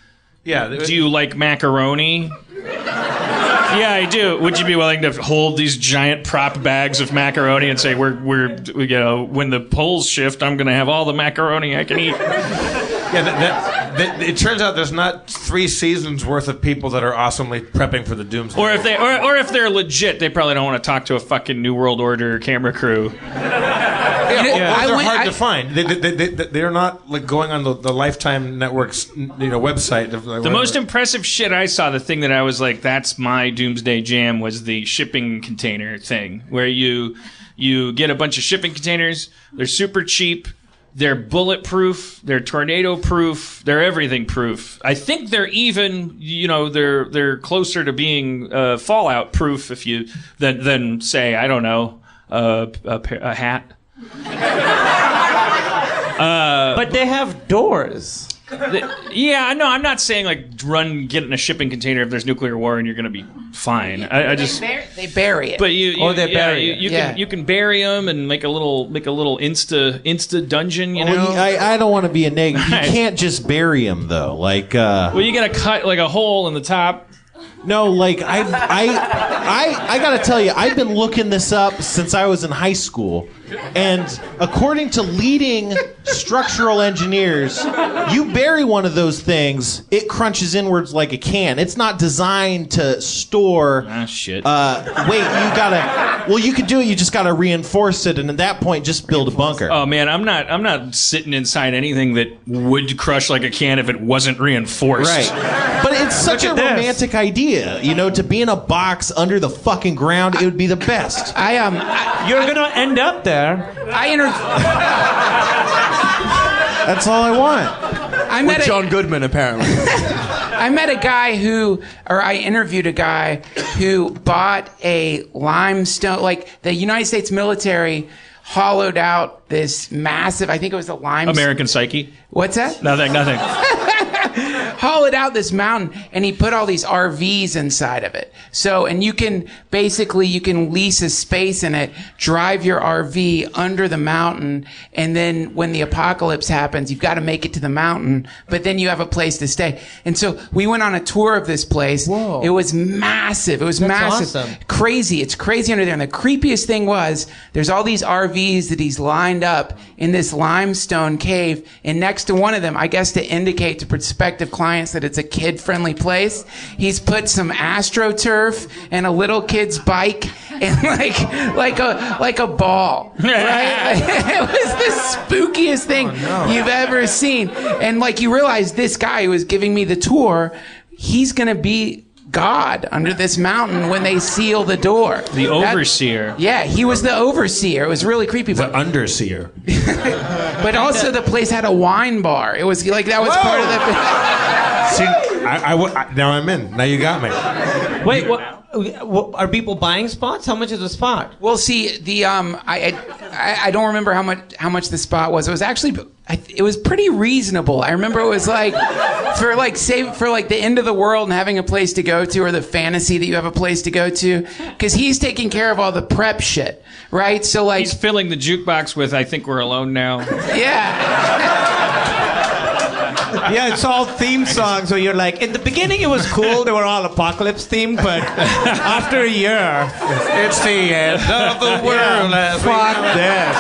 yeah, do you like macaroni? Yeah, I do. Would you be willing to hold these giant prop bags of macaroni and say, we're when the poles shift, I'm going to have all the macaroni I can eat? Yeah, it turns out there's not 3 seasons worth of people that are awesomely prepping for the Doomsday. Or if they're legit, they probably don't want to talk to a fucking New World Order camera crew. They're hard to find. They're not like going on the Lifetime Network's website. The most impressive shit I saw, the thing that I was like, that's my Doomsday Jam, was the shipping container thing, where you get a bunch of shipping containers. They're super cheap. They're bulletproof. They're tornado proof. They're everything proof. I think they're even, they're closer to being fallout proof than say, I don't know, a hat. But they have doors. Yeah, no, I'm not saying like get in a shipping container if there's nuclear war and you're going to be fine. I just they bury it. But you can bury them and make a little insta dungeon. I don't want to be a negative. You can't just bury them though. Like well, you got to cut like a hole in the top. No, like I gotta tell you, I've been looking this up since I was in high school, and according to leading structural engineers, you bury one of those things, it crunches inwards like a can. It's not designed to store. Ah, shit. You could do it. You just gotta reinforce it, and at that point, just build a bunker. Oh man, I'm not sitting inside anything that would crush like a can if it wasn't reinforced. Right. But it's such a romantic idea, to be in a box under the fucking ground. It would be the best. You're gonna end up there. That's all I want. I met John Goodman, apparently. I interviewed a guy who bought a limestone, like the United States military hollowed out this massive, I think it was a limestone. American Psyche? What's that? Nothing. Hollowed out this mountain, and he put all these RVs inside of it. So, and you can lease a space in it, drive your RV under the mountain, and then when the apocalypse happens, you've got to make it to the mountain, but then you have a place to stay. And so we went on a tour of this place. Whoa. It was massive. That's massive. Awesome. Crazy. It's crazy under there. And the creepiest thing was there's all these RVs that he's lined up in this limestone cave, and next to one of them, I guess to indicate to prospective clients that it's a kid-friendly place, he's put some AstroTurf and a little kid's bike and like a ball, right? It was the spookiest thing you've ever seen. And like you realize this guy who was giving me the tour, he's gonna be God under this mountain when they seal the door. The overseer. He was the overseer. It was really creepy. The underseer. But also the place had a wine bar. It was like that was part of the... See, now I'm in. Now you got me. Wait, what are people buying spots? How much is a spot? Well, see, the I don't remember how much the spot was. It was actually it was pretty reasonable. I remember it was like for the end of the world and having a place to go to, or the fantasy that you have a place to go to, because he's taking care of all the prep shit, right? So like he's filling the jukebox with "I Think We're Alone Now." Yeah. Yeah, it's all theme songs where you're like, in the beginning it was cool, they were all apocalypse themed, but after a year, it's the end of the world. Fuck this.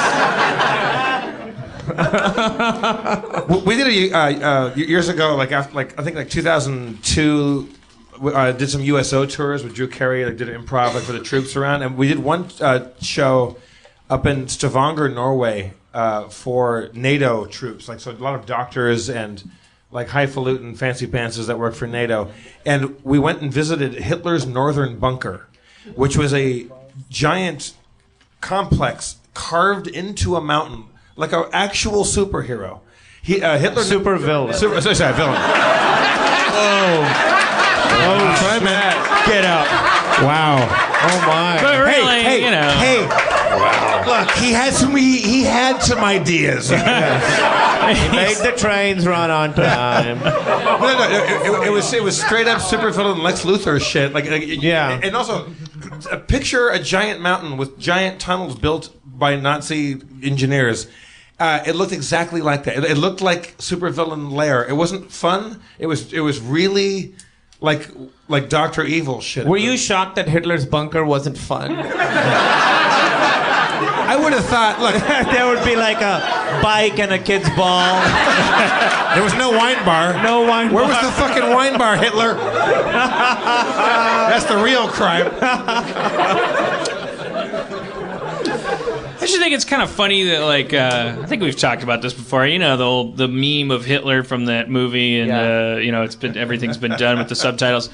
We did years ago, like after, like I think like 2002. Did some USO tours with Drew Carey. Like did an improv like for the troops around, and we did one show up in Stavanger, Norway, for NATO troops. Like so, a lot of doctors and like highfalutin fancy pantsers that work for NATO. And we went and visited Hitler's northern bunker, which was a giant complex carved into a mountain, like an actual superhero. Hitler Super villain. Sorry, villain. Oh, try that. Get out. Wow. Oh my. But really, hey, you know. Hey. Look, he had some ideas. He made the trains run on time. No, it was straight up supervillain Lex Luthor shit. Yeah. And also, picture a giant mountain with giant tunnels built by Nazi engineers. It looked exactly like that. It looked like supervillain lair. It wasn't fun. It was really like Dr. Evil shit. Were you shocked that Hitler's bunker wasn't fun? I would have thought, look, There would be like a bike and a kid's ball. there was no wine bar. No wine Where bar. was the fucking wine bar, Hitler? That's the real crime. I just think it's kind of funny that, like, I think we've talked about this before. You know, the meme of Hitler from that movie, and you know, everything's been done with the subtitles.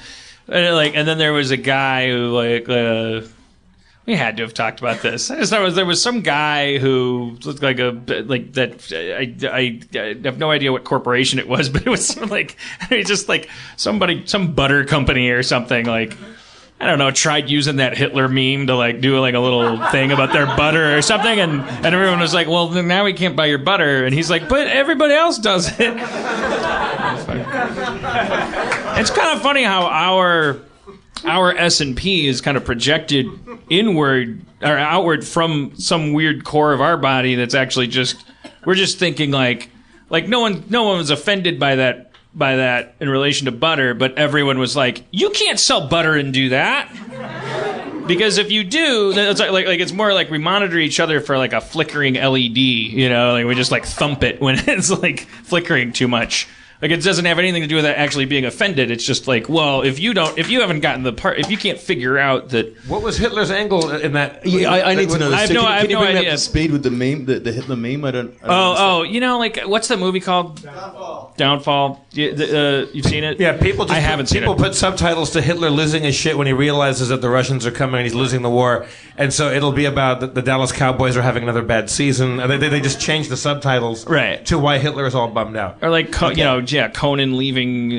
And then there was a guy who, like, we had to have talked about this. I just thought there was some guy who looked like I have no idea what corporation it was, but it was sort of like just like some butter company or something, like. I don't know, tried using that Hitler meme to like do like a little thing about their butter or something, and everyone was like, well, then now we can't buy your butter. And he's like, but everybody else does it. It's kind of funny how our S&P is kind of projected inward or outward from some weird core of our body that's actually just, we're just thinking like no one was offended by that in relation to butter, but everyone was like, you can't sell butter and do that. Because if you do, then it's like it's more like we monitor each other for like a flickering LED, you know, like we just like thump it when it's like flickering too much. Like it doesn't have anything to do with that actually being offended. It's just like, well, if you haven't gotten the part, if you can't figure out that. What was Hitler's angle in that? Yeah, I need to know this. I have no Can you bring me up idea. to speed with the meme, the Hitler meme? I don't Oh, you know, like what's the movie called? Downfall. You've seen it? Yeah, I haven't seen it. People put subtitles to Hitler losing his shit when he realizes that the Russians are coming and he's losing the war, and so it'll be about the Dallas Cowboys are having another bad season. And they just change the subtitles to why Hitler is all bummed out. Or like Conan leaving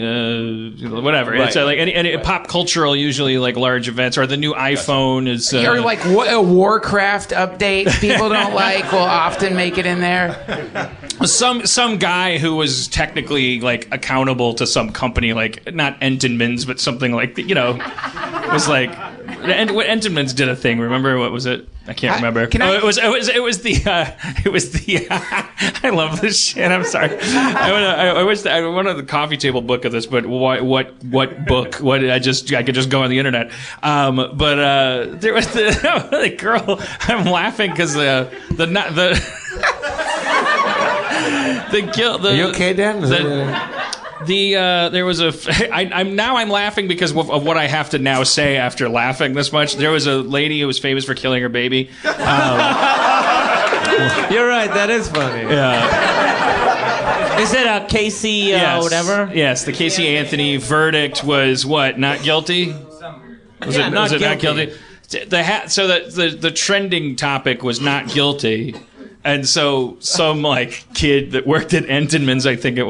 whatever. Right. It's like any pop cultural, usually like large events, or the new iPhone is. Or like a Warcraft update people don't like will often make it in there. Some guy who was technically like accountable to some company, like not Entenmann's, but something like was like Entenmann's did a thing. Remember what was it? I can't remember. It was the I love this shit. I'm sorry. I wish I wanted the coffee table book of this, but what book? What I could just go on the internet. But there was the girl. I'm laughing because the guilt. Are you okay, Dan? There was I'm laughing because of what I have to now say after laughing this much. There was a lady who was famous for killing her baby. You're right, that is funny. Yeah. Is it a Casey whatever? Yes, the Casey Anthony verdict was what? Not guilty? Was it not guilty? So the trending topic was not guilty. And so some like kid that worked at Entenmann's, I think it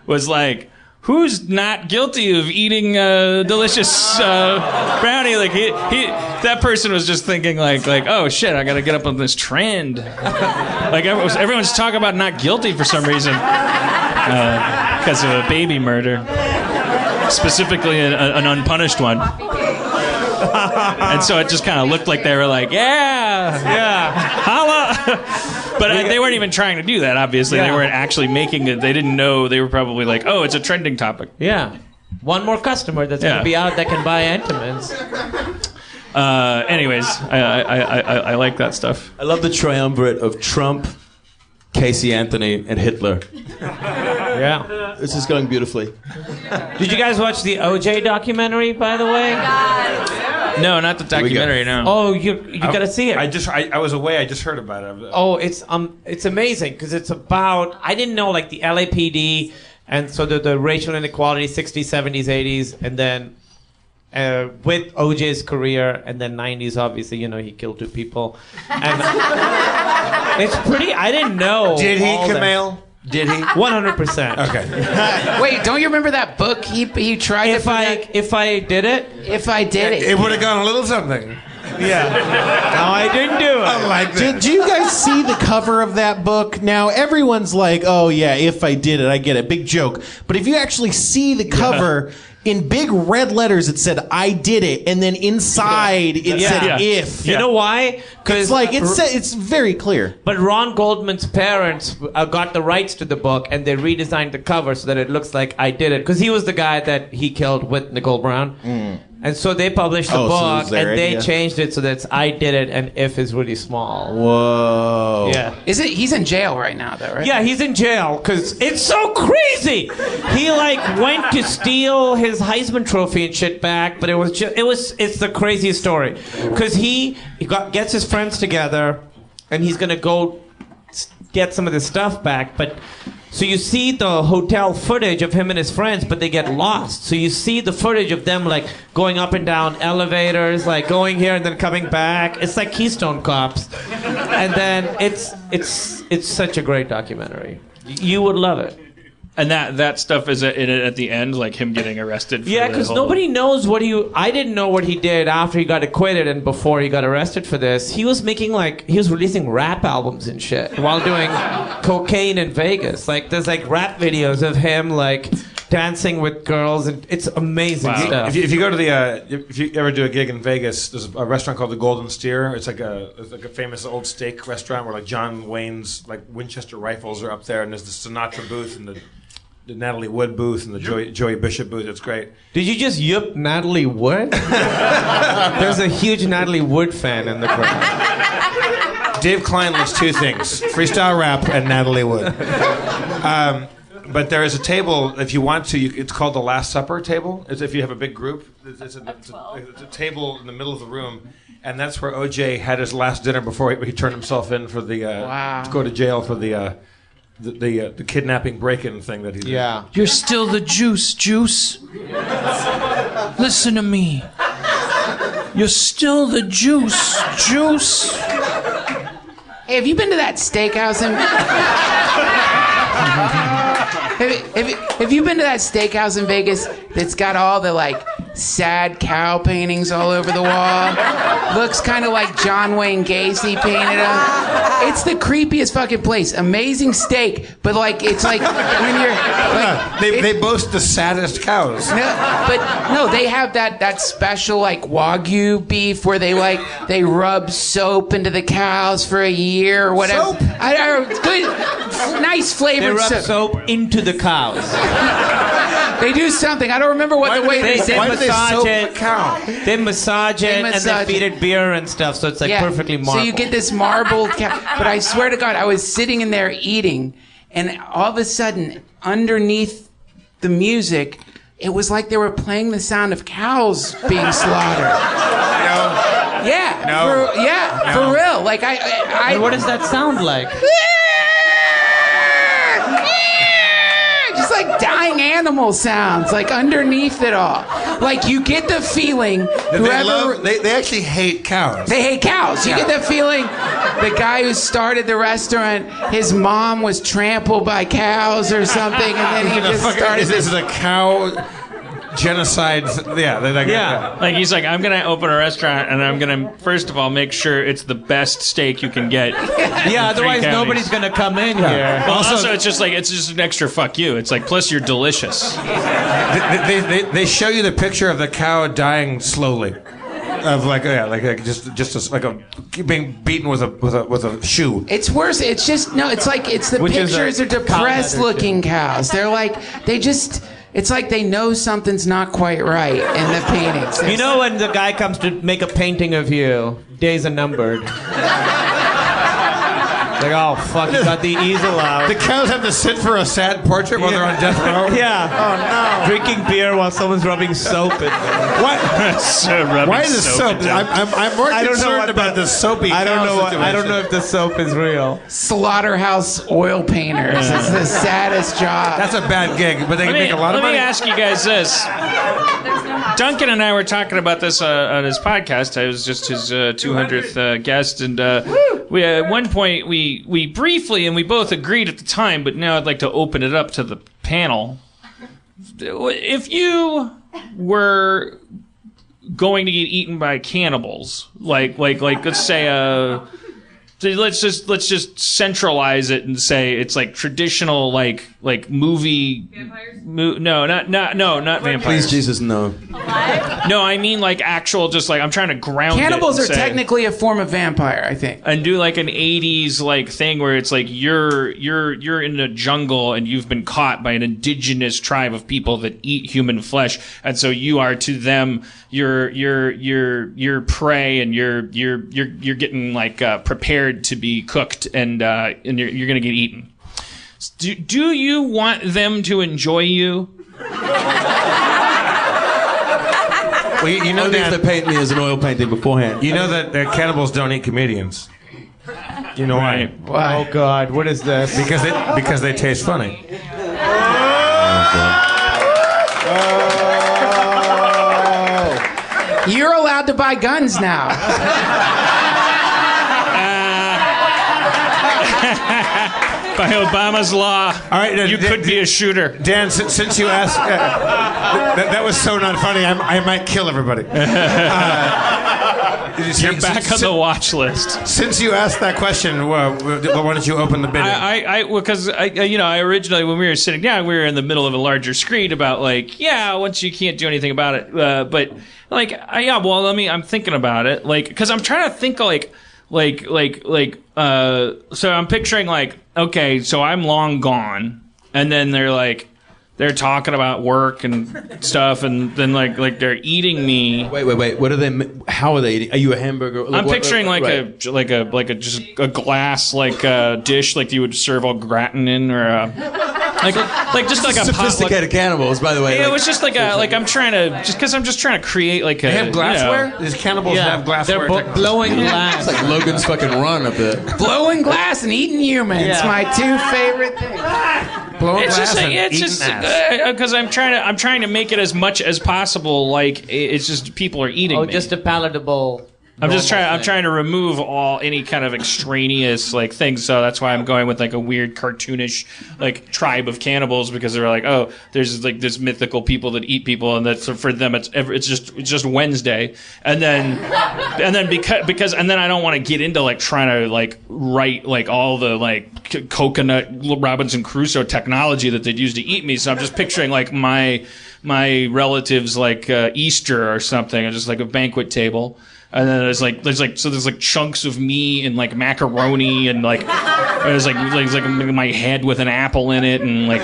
was like, who's not guilty of eating a delicious brownie? Like that person was just thinking like, oh shit, I got to get up on this trend. Like everyone's talking about not guilty for some reason because of a baby murder, specifically an unpunished one. And so it just kind of looked like they were like, yeah, holla. But they weren't even trying to do that, obviously. Yeah. They weren't actually making it. They didn't know. They were probably like, oh, it's a trending topic. Yeah. One more customer that's going to be out that can buy Entenmann's. Anyways, I like that stuff. I love the triumvirate of Trump, Casey Anthony and Hitler. Yeah. This is going beautifully. Did you guys watch the OJ documentary, by the way? No, not the documentary. No. Oh, you gotta see it. I was away. I just heard about it. Oh, it's amazing because it's about, I didn't know, like the LAPD and so the racial inequality 60s, 70s, 80s, and then with OJ's career, and then 90s, obviously, he killed 2 people. And it's pretty, I didn't know. Did he, Kumail? Did he? 100%. Okay. Wait, don't you remember that book he tried if I did it? If I did it. It would have gone a little something. Yeah. No, I didn't do it. I like that. Do you guys see the cover of that book? Now, everyone's like, oh, yeah, if I did it, I get it. Big joke. But if you actually see the cover, in big red letters, it said, I did it. And then inside, it said, if. You know why? Because it's very clear. But Ron Goldman's parents got the rights to the book, and they redesigned the cover so that it looks like I did it. Because he was the guy that he killed with Nicole Brown. And so they published the book, and they changed it so that it's I did it, and if is really small. Whoa. Yeah. He's in jail right now, though, right? Yeah, he's in jail because it's so crazy. He went to steal his Heisman Trophy and shit back, but it's the craziest story because he gets his friends together, and he's gonna go get some of this stuff back, but. So you see the hotel footage of him and his friends, but they get lost. So you see the footage of them going up and down elevators, going here and then coming back. It's like Keystone Cops. And then it's such a great documentary. You would love it. And that stuff is in it at the end, like him getting arrested. Yeah, because nobody knows I didn't know what he did after he got acquitted and before he got arrested for this. He was making he was releasing rap albums and shit while doing cocaine in Vegas. There's rap videos of him dancing with girls, and it's amazing stuff. If you go to if you ever do a gig in Vegas, there's a restaurant called the Golden Steer. It's like a famous old steak restaurant where John Wayne's Winchester rifles are up there, and there's the Sinatra booth and the Natalie Wood booth and the Joey Bishop booth. It's great. Did you just yup Natalie Wood? There's a huge Natalie Wood fan in the crowd. Dave Klein loves 2 things: freestyle rap and Natalie Wood. But there is a table, if you want to, it's called the Last Supper table. It's if you have a big group. It's a table in the middle of the room, and that's where OJ had his last dinner before he turned himself in for to go to jail for the kidnapping break-in thing that he did. Yeah. You're still the juice. Listen to me. You're still the juice. Hey, have you been to that steakhouse in... Have you been to that steakhouse in Vegas that's got all the sad cow paintings all over the wall? Looks kind of like John Wayne Gacy painted them. It's the creepiest fucking place. Amazing steak, but it's like when you're they boast the saddest cows. No, they have that special Wagyu beef where they rub soap into the cows for a year or whatever. Soap? I don't know. Good, nice flavored They rub soap into the cows. They do something. I don't remember what the way they say. They massage it. The cow. They massage it and they feed it beer and stuff, so it's perfectly marbled. So you get this marbled cow. But I swear to God, I was sitting in there eating, and all of a sudden, underneath the music, it was like they were playing the sound of cows being slaughtered. Yeah. No. For real. I what does that sound like? Just dying animal sounds, underneath it all. You get the feeling they actually hate cows. They hate cows. You get the feeling the guy who started the restaurant, his mom was trampled by cows or something, and then he just started. This is a cow genocide. Yeah. He's I'm going to open a restaurant, and I'm going to, first of all, make sure it's the best steak you can get. Yeah, otherwise nobody's going to come in here. Well, also, it's just an extra fuck you. It's plus you're delicious. They show you the picture of the cow dying slowly. Of being beaten with a shoe. It's worse. It's just it's the pictures are depressed looking cows. They're it's like they know something's not quite right in the paintings. You know when the guy comes to make a painting of you, days are numbered. Like, oh fuck, you got the easel out. The cows have to sit for a sad portrait while they're on death row? Yeah. Oh no. Drinking beer while someone's rubbing soap in them. What? Why is the soap? I'm more concerned about the soapy I don't know. situation. I don't know if the soap is real. Slaughterhouse oil painters. It's the saddest job. That's a bad gig, but they can make a lot of money. Let me ask you guys this. Duncan and I were talking about this on his podcast. I was just his 200th guest, and we at one point we briefly, and we both agreed at the time, but now I'd like to open it up to the panel. If you were going to get eaten by cannibals, like let's say let's just centralize it and say it's like traditional like movie vampires? No, not vampires. Please Jesus, no. No, I mean like actual, just like I'm trying to ground Cannibals it are and say, technically a form of vampire, I think. and do like an 80s like thing where it's like you're in a jungle and you've been caught by an indigenous tribe of people that eat human flesh, and so you are to them you're prey, and you're getting like prepared to be cooked, and you're gonna get eaten. Do you want them to enjoy you? Well, you know Only if that they paint me as an oil painting beforehand. you know that cannibals don't eat comedians. You know why? Why? Oh God, what is this? Because they taste funny. You're allowed to buy guns now. By Obama's law, All right, you could be a shooter. Dan, since you asked, that was so not funny. I might kill everybody. You're back on the watch list. Since you asked that question, why don't you open the bidding? Because I originally, when we were sitting down, we were in the middle of a larger screen about like, once you can't do anything about it, but like, I'm thinking about it, like, because I'm trying to think so I'm picturing like, okay, so I'm long gone, and then they're talking about work and stuff, and then like they're eating me. Wait. What are they? How are they eating? Are you a hamburger? I'm picturing right. just a glass dish like you would serve all gratin in, or just like a sophisticated cannibals, by the way. Yeah, it was just I'm trying to create like a. They have glassware? These cannibals have glassware. They're blowing glass. It's like Logan's fucking Run a bit. Blowing glass and eating humans. Yeah. My two favorite things. Blowing It's glass just and eating ass. because I'm trying to make it as much as possible. Like it's just people are eating me. Just a palatable. I'm trying to remove any kind of extraneous like things. So that's why I'm going with like a weird cartoonish like tribe of cannibals, because they're like, oh, there's like this mythical people that eat people, and that's for them it's just Wednesday, and then because I don't want to get into like trying to like write like all the like coconut Robinson Crusoe technology that they'd use to eat me. So I'm just picturing like my relatives like Easter or something, or just like a banquet table. And then there's like chunks of me and like macaroni, and like there's like my head with an apple in it, and like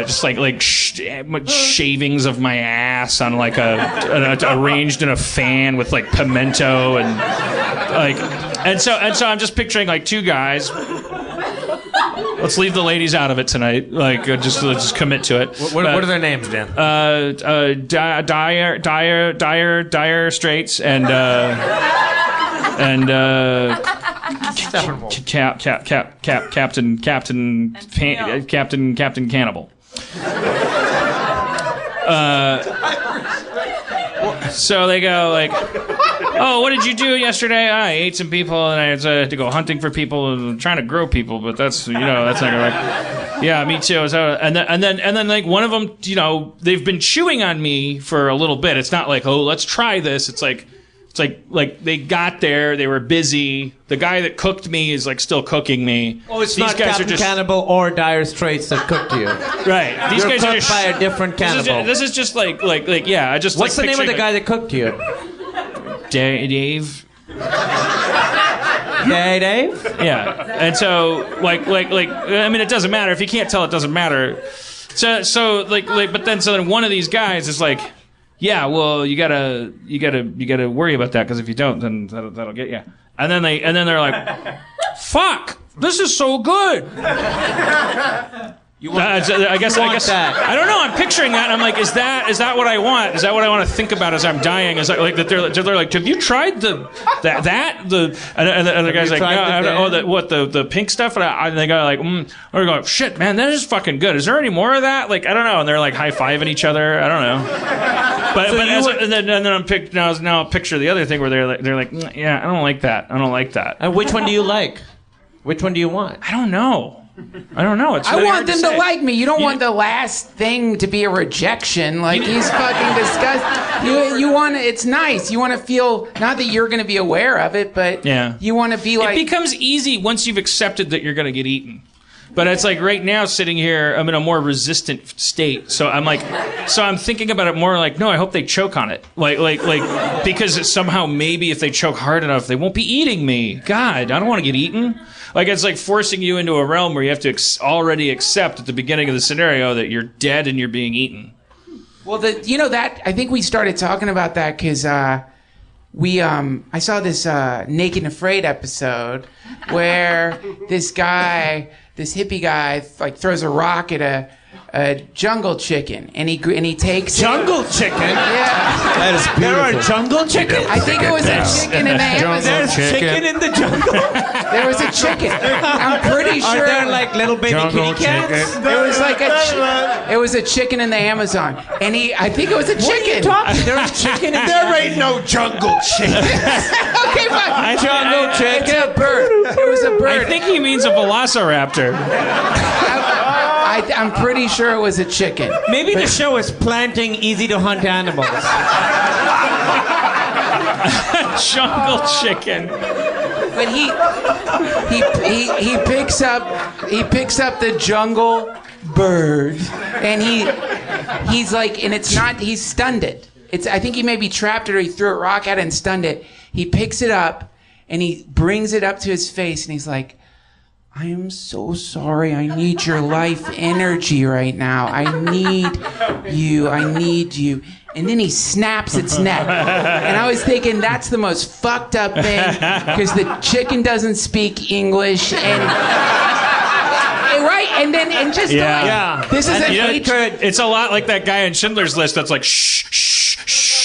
just like shavings of my ass on like arranged in a fan with like pimento, and so I'm just picturing like two guys. Let's leave the ladies out of it tonight. Like, just commit to it. What are their names, Dan? Dire Straits and Captain Cannibal. So they go like, oh, what did you do yesterday? I ate some people, and I had to go hunting for people and trying to grow people, but that's not gonna work. Yeah, me too. So, and then like one of them, they've been chewing on me for a little bit. It's not like, oh, let's try this. It's like they got there, they were busy. The guy that cooked me is like still cooking me. Oh, it's not Captain Cannibal or Dire Straits that cooked you. Right. These You're guys cooked are just by a different cannibal. This is just like I just. What's the name of the guy that cooked you? Dave. Dave? Yeah. And so like I mean, it doesn't matter. If you can't tell, it doesn't matter. So but then one of these guys is like, yeah, well, you gotta worry about that, because if you don't, then that'll get you. And then they're like, fuck, this is so good. I guess that. I don't know. I'm picturing that, and I'm like, is that what I want? Is that what I want to think about as I'm dying? Is that like that? They're like, have you tried the guy's like, no, the pink stuff? And the guy like, Or going, shit, man, that is fucking good. Is there any more of that? Like, I don't know. And they're like high fiving each other. I don't know. And then I'm now I'll picture the other thing where they're like, yeah, I don't like that. I don't like that. And which one do you like? Which one do you want? I don't know. It's I really want hard them to like me. You don't want the last thing to be a rejection. Like, he's fucking disgusting. You want to, it's nice. You want to feel, not that you're going to be aware of it, but you want to be like. It becomes easy once you've accepted that you're going to get eaten. But it's like right now sitting here, I'm in a more resistant state. So I'm thinking about it more like, no, I hope they choke on it. Like, because somehow maybe if they choke hard enough, they won't be eating me. God, I don't want to get eaten. Like, it's like forcing you into a realm where you have to already accept at the beginning of the scenario that you're dead and you're being eaten. Well, that I think we started talking about that because I saw this Naked and Afraid episode where this hippie guy like throws a rock at a jungle chicken, and he takes jungle chicken. Yeah, that is beautiful. There are jungle chickens. I think it was a chicken in the Amazon. There's chicken in the jungle. There was a chicken. I'm pretty sure. Are there like little baby kitty cats? There was like it was a chicken in the Amazon, and I think it was a chicken. There's chicken. There ain't no jungle chicken. Okay, fine. Jungle chicken. It's a bird. It was a bird. I think he means a velociraptor. I'm pretty sure it was a chicken. Maybe the show is planting easy to hunt animals. Jungle chicken. But he picks up the jungle bird, and he's like, and it's not, he's stunned it. I think he maybe trapped it or he threw a rock at it and stunned it. He picks it up and he brings it up to his face and he's like, I am so sorry. I need your life energy right now. I need you. And then he snaps its neck. And I was thinking that's the most fucked up thing because the chicken doesn't speak English and right? And just this is an it's a lot like that guy in Schindler's List that's like shh shh shh.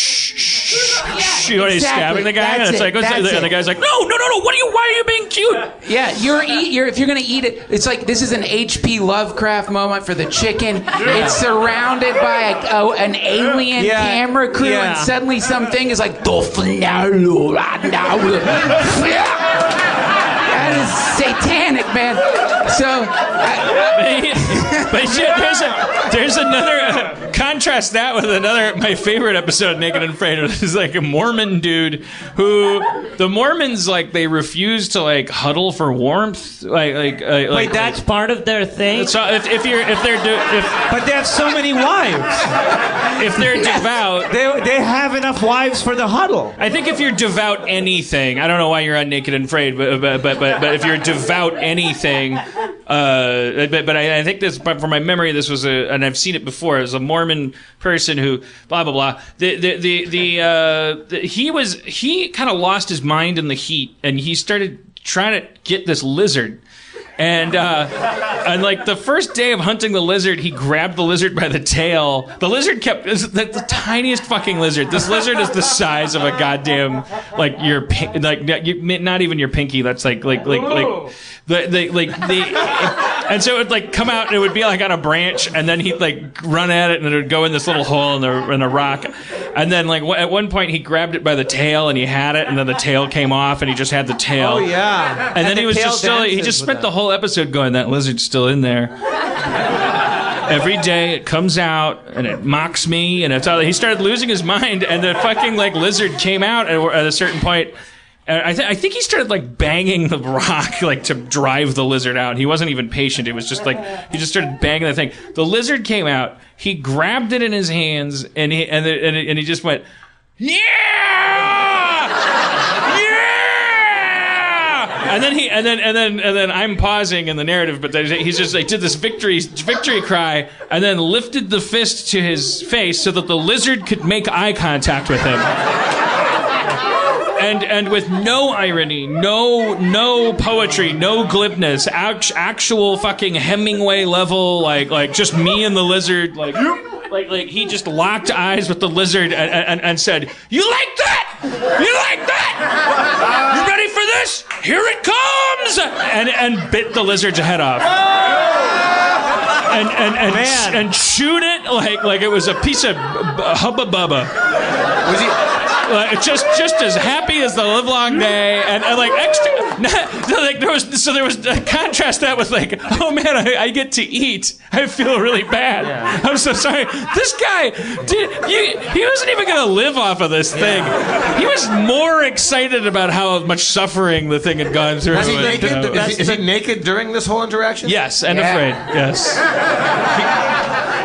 You know, he's stabbing the guy, and it's like, and the guy's like, no, why are you being cute? Yeah, if you're gonna eat it, it's like this is an H.P. Lovecraft moment for the chicken. Yeah. It's surrounded by an alien camera crew, and suddenly something is like, that is satanic, man. So, there's another contrast that with my favorite episode of Naked and Afraid. Is like a Mormon dude who the Mormons like they refuse to like huddle for warmth. Wait, that's part of their thing. So but they have so many wives. If they're devout, they have enough wives for the huddle. I think if you're devout anything, I don't know why you're on Naked and Afraid, but if you're devout anything, but I think this, but from my memory, this was and I've seen it before. It was a Mormon person who blah blah blah. He kind of lost his mind in the heat, and he started trying to get this lizard. And like the first day of hunting the lizard, he grabbed the lizard by the tail. The lizard it's the tiniest fucking lizard. This lizard is the size of a goddamn like not even your pinky. That's like and so it would like come out and it would be like on a branch, and then he'd like run at it and it would go in this little hole in the rock, and then like at one point he grabbed it by the tail and he had it, and then the tail came off and he just had the tail. Oh yeah. And then he was just he just spent the whole episode going, that lizard's still in there. Every day it comes out and it mocks me, and it's all. He started losing his mind, and the fucking like lizard came out at a certain point. I think he started like banging the rock like to drive the lizard out. He wasn't even patient. It was just like he just started banging the thing. The lizard came out. He grabbed it in his hands and he just went, yeah, yeah. And then I'm pausing in the narrative, but he's just like did this victory cry, and then lifted the fist to his face so that the lizard could make eye contact with him. and with no irony, no poetry, no glibness, actual fucking Hemingway level, like just me and the lizard, like he just locked eyes with the lizard and said, "You like that? You like that? You ready for this? Here it comes!" and bit the lizard's head off. And chewed it like it was a piece of hubba bubba. Was he just as happy as the livelong day, and like extra? Like there was a contrast that with like, oh man, I get to eat. I feel really bad. Yeah. I'm so sorry. This guy he wasn't even gonna live off of this thing. He was more excited about how much suffering the thing had gone through. Is he naked? Is he naked during this whole interaction? Yes, and afraid. Yes.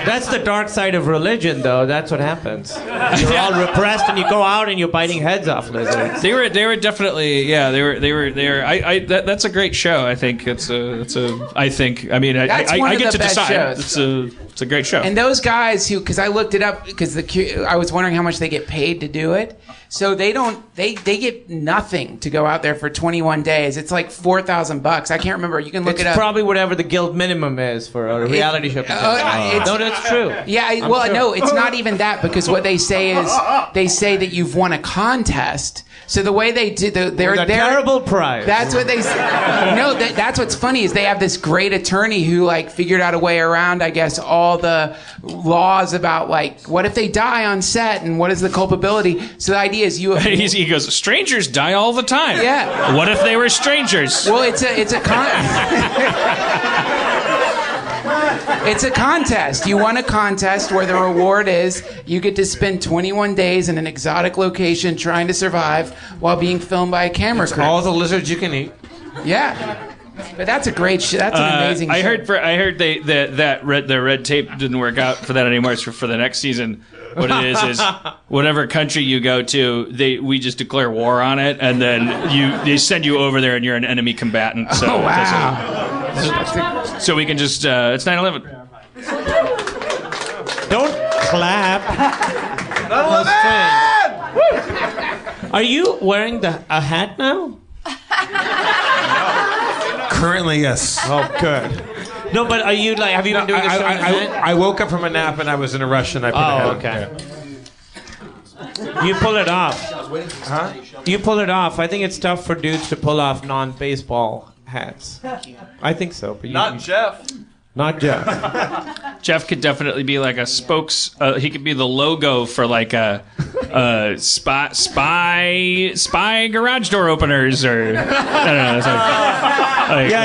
That's the dark side of religion, though. That's what happens. You're all repressed, and you go out and you're biting heads off lizards. They were definitely, yeah. They were. That's a great show. I think I get to decide. It's a great show. And those guys because I looked it up because I was wondering how much they get paid to do it. So they get nothing to go out there for 21 days. It's like $4,000. I can't remember. You can look it up. It's probably whatever the guild minimum is for a reality show. No, that's true. Yeah, no, it's not even that, because what they say is they say that you've won a contest. So the way they do, they're a terrible prize. That's what they say. No, that's what's funny is they have this great attorney who like figured out a way around, I guess, all the laws about like what if they die on set and what is the culpability. So the idea is he goes, strangers die all the time. Yeah. What if they were strangers? Well, it's a contest. You won a contest where the reward is you get to spend 21 days in an exotic location trying to survive while being filmed by a camera crew. All the lizards you can eat. Yeah. But that's a great show. That's an amazing show. I heard the red tape didn't work out for that anymore. It's for the next season. What it is whatever country you go to, we just declare war on it, and then they send you over there, and you're an enemy combatant. So, oh wow! So we can just it's 9/11. Don't clap. 9/11. Are you wearing a hat now? Currently, yes. Oh, good. No, but are you have you been doing this show? I woke up from a nap and I was in a rush and I put a hat on. Okay. You pull it off. Huh? You pull it off. I think it's tough for dudes to pull off non-baseball hats. I think so. But Not Jeff. Not Jeff. Jeff could definitely be like a he could be the logo for like a spy garage door openers, or I don't know.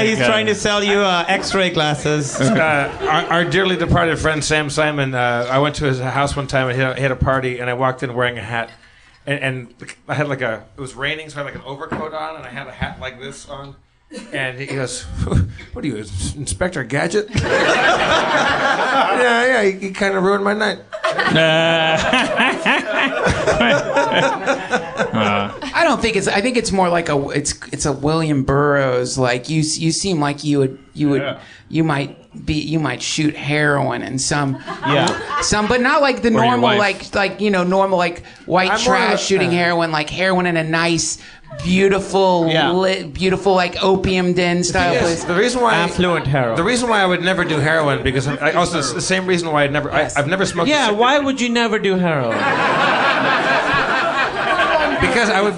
He's trying to sell you X-ray glasses. Our dearly departed friend Sam Simon. I went to his house one time and he had a party, and I walked in wearing a hat, and I had it was raining, so I had like an overcoat on, and I had a hat like this on. And he goes, "What are you, Inspector Gadget?" yeah, he kind of ruined my night. I don't think it's. I think it's more like it's a William Burroughs. Like you seem like you might shoot heroin in some, but not like the normal normal like white trash shooting heroin, like heroin in a nice, beautiful like opium den style place. The reason why affluent heroin. The reason why I would never do heroin, because also it's the same reason why I've never smoked. Yeah, why would you never do heroin? Because I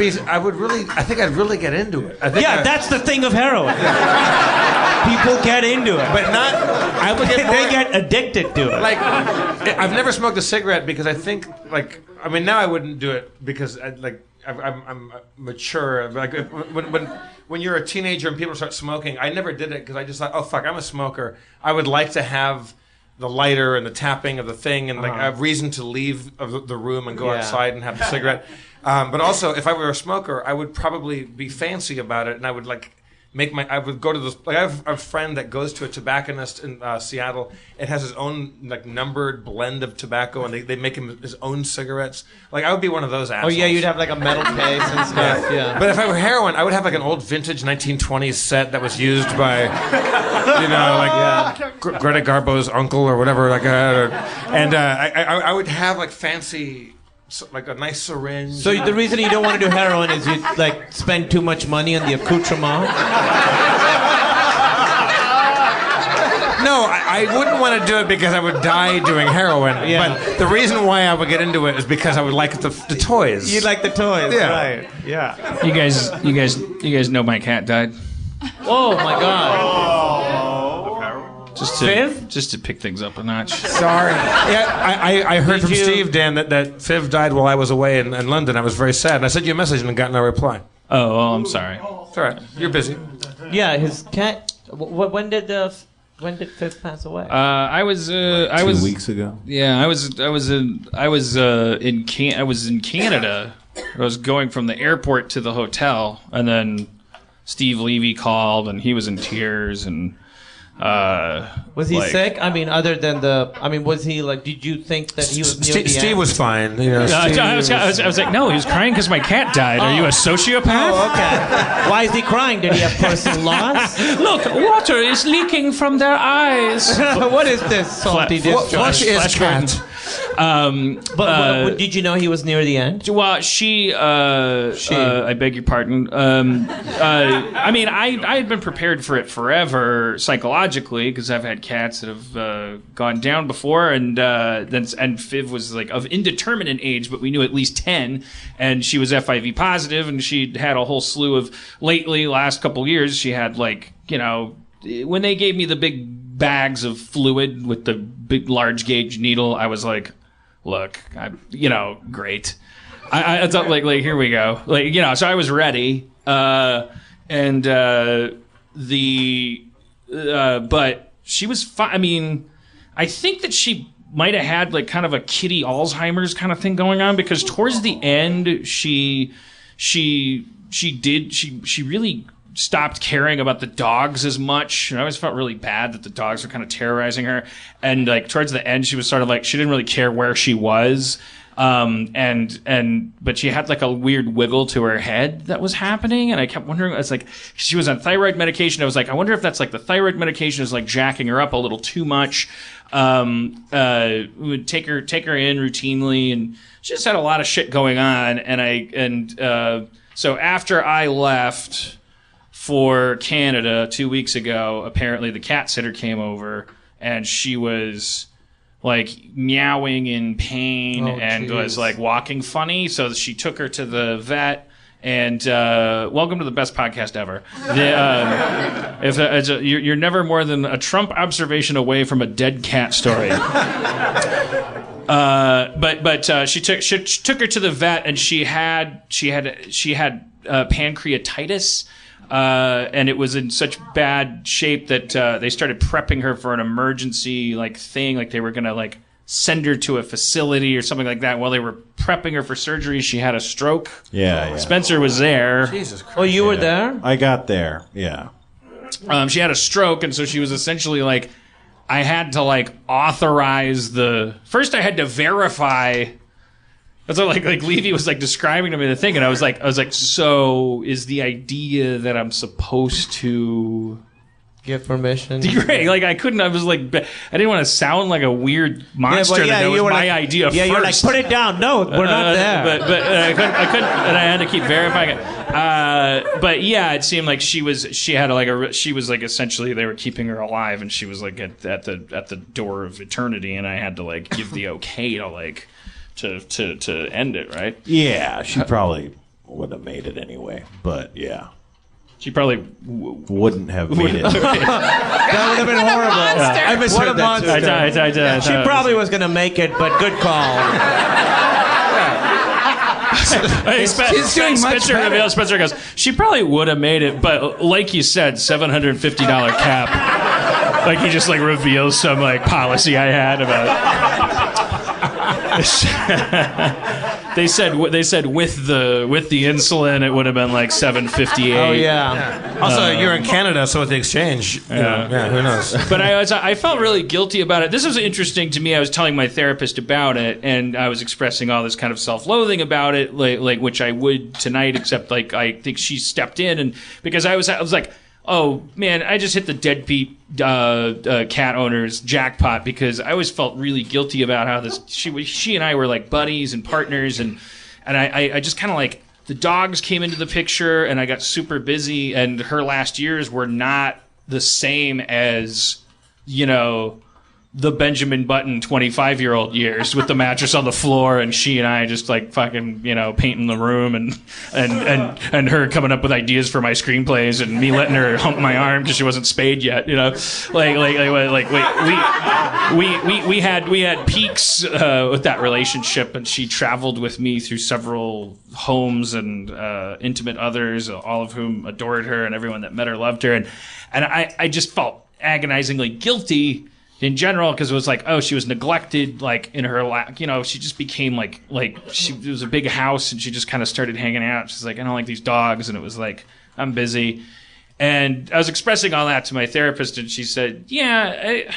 think I'd really get into it. That's the thing of heroin. People get into it, but not. I would get. They get addicted to it. Like, I've never smoked a cigarette because I think now I wouldn't do it because I'm mature. Like when you're a teenager and people start smoking, I never did it because I just thought, oh fuck, I'm a smoker. I would like to have the lighter and the tapping of the thing, and I have reason to leave the room and go outside and have a cigarette. But also, if I were a smoker, I would probably be fancy about it, and I would I would go to this. Like I have a friend that goes to a tobacconist in Seattle. It has his own numbered blend of tobacco, and they make him his own cigarettes. Like I would be one of those assholes. Oh yeah, you'd have like a metal case and stuff. Yeah. But if I were heroin, I would have like an old vintage 1920s set that was used by, Greta Garbo's uncle or whatever like that. And I would have like fancy like a nice syringe. So the reason you don't want to do heroin is you like spend too much money on the accoutrement. No, I wouldn't want to do it because I would die doing heroin. Yeah. But the reason why I would get into it is because I would like the toys. You like the toys, Yeah. right? Yeah. You guys know my cat died. Oh my God. Just to pick things up a notch. Sorry. Yeah, I heard from you- Steve, Dan, that Viv died while I was away in London. I was very sad. And I sent you a message and got no reply. Oh, well, I'm sorry. It's all right. You're busy. Yeah, his cat. When did Fifth pass away? I was 2 weeks ago. Yeah, I was in Canada. I was going from the airport to the hotel, and then Steve Levy called, and he was in tears, and was he like- sick? I mean, other than was he like? Did you think that he was near the Steve end? was fine. You know, Steve, I was like, no, he was crying because my cat died. Are you a sociopath? Oh, okay. Why is he crying? Did he have personal loss? Look, water is leaking from their eyes. What is this salty discharge? what is cat? But did you know he was near the end? Well, she. I beg your pardon. I mean, I had been prepared for it forever psychologically because I've had cats that have gone down before, and Viv was like of indeterminate age, but we knew at least 10, and she was FIV positive, and she'd had a whole slew of last couple years. She had when they gave me the big bags of fluid with the big large gauge needle, I was like, look, great. I thought like here we go. So I was ready. But she was fine. I mean, I think that she might have had like kind of a kitty Alzheimer's kind of thing going on because towards the end she really stopped caring about the dogs as much. And I always felt really bad that the dogs were kind of terrorizing her. And like towards the end, she was sort of like, she didn't really care where she was. But she had like a weird wiggle to her head that was happening. And I kept wondering, it's like, she was on thyroid medication. I was like, I wonder if that's like the thyroid medication is like jacking her up a little too much. We would take her in routinely, and she just had a lot of shit going on. So after I left for Canada 2 weeks ago, apparently the cat sitter came over and she was like meowing in pain and was like walking funny. So she took her to the vet. And welcome to the best podcast ever. You're never more than a Trump observation away from a dead cat story. But she took her to the vet, and she had pancreatitis. And it was in such bad shape that they started prepping her for an emergency thing, like they were gonna send her to a facility or something like that. While they were prepping her for surgery, she had a stroke. Yeah. Spencer was there. Jesus Christ. Oh, you were there? I got there. Yeah. She had a stroke, and so she was essentially like, I had to authorize first I had to verify. That's what like Levy was describing to me the thing, and I was like, so is the idea that I'm supposed to give permission? Great. I couldn't. I was I didn't want to sound like a weird monster. That was my idea. Yeah, first. you're like, put it down. No, we're not there. But I couldn't, and I had to keep verifying it. But yeah, it seemed like she was essentially they were keeping her alive, and she was at the door of eternity, and I had to give the okay to end it, right? Yeah, she probably would have made it anyway, but yeah. She probably wouldn't have made it. That would have been horrible. I misheard that too. I did. She probably was going to make it, but good call. Spencer goes, she probably would have made it, but like you said, $750 cap. He just reveals some policy I had about They said with the insulin it would have been $758. Oh yeah. Also, you're in Canada, so with the exchange, who knows? But I felt really guilty about it. This was interesting to me. I was telling my therapist about it, and I was expressing all this kind of self-loathing about it, which I would tonight, except I think she stepped in, and because I was like, oh man, I just hit the deadbeat cat owner's jackpot because I always felt really guilty about how she and I were like buddies and partners, and I just kind of like the dogs came into the picture, and I got super busy, and her last years were not the same as, the Benjamin Button 25-year-old years with the mattress on the floor and she and I just like fucking, painting the room and her coming up with ideas for my screenplays and me letting her hump my arm because she wasn't spayed yet, we had peaks with that relationship, and she traveled with me through several homes and intimate others, all of whom adored her, and everyone that met her loved her, and I just felt agonizingly guilty in general, because it was like, oh, she was neglected, like in her she just became like it was a big house, and she just kind of started hanging out. She's like, I don't like these dogs, and it was like, I'm busy. And I was expressing all that to my therapist, and she said, yeah,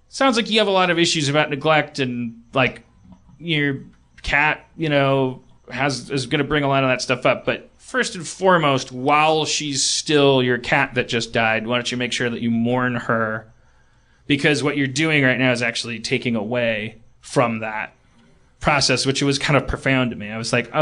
sounds like you have a lot of issues about neglect, and like your cat, is going to bring a lot of that stuff up, but first and foremost, while she's still your cat that just died, why don't you make sure that you mourn her? Because what you're doing right now is actually taking away from that process, which was kind of profound to me. I was like,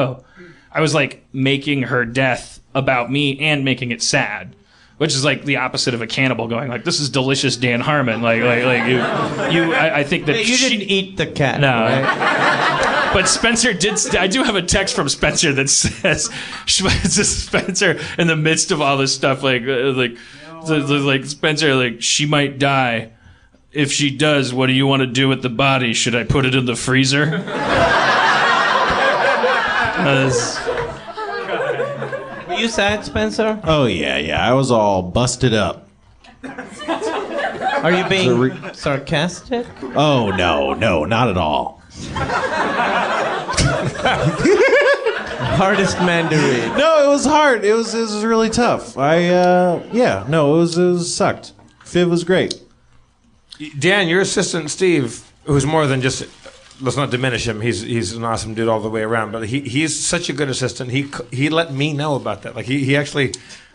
making her death about me and making it sad, which is like the opposite of a cannibal going like, this is delicious, Dan Harmon. I think that you didn't eat the cat. No. Right? But Spencer did. I do have a text from Spencer that says, Spencer, in the midst of all this stuff, Spencer, she might die. If she does, what do you want to do with the body? Should I put it in the freezer? Were you sad, Spencer? Oh, yeah. I was all busted up. Are you being sarcastic? Oh, no, not at all. Hardest man to read. No, it was hard. It was really tough. It was sucked. Fiv was great. Dan, your assistant Steve, who's more than just, let's not diminish him. He's an awesome dude all the way around. But he's such a good assistant. He let me know about that. Like he actually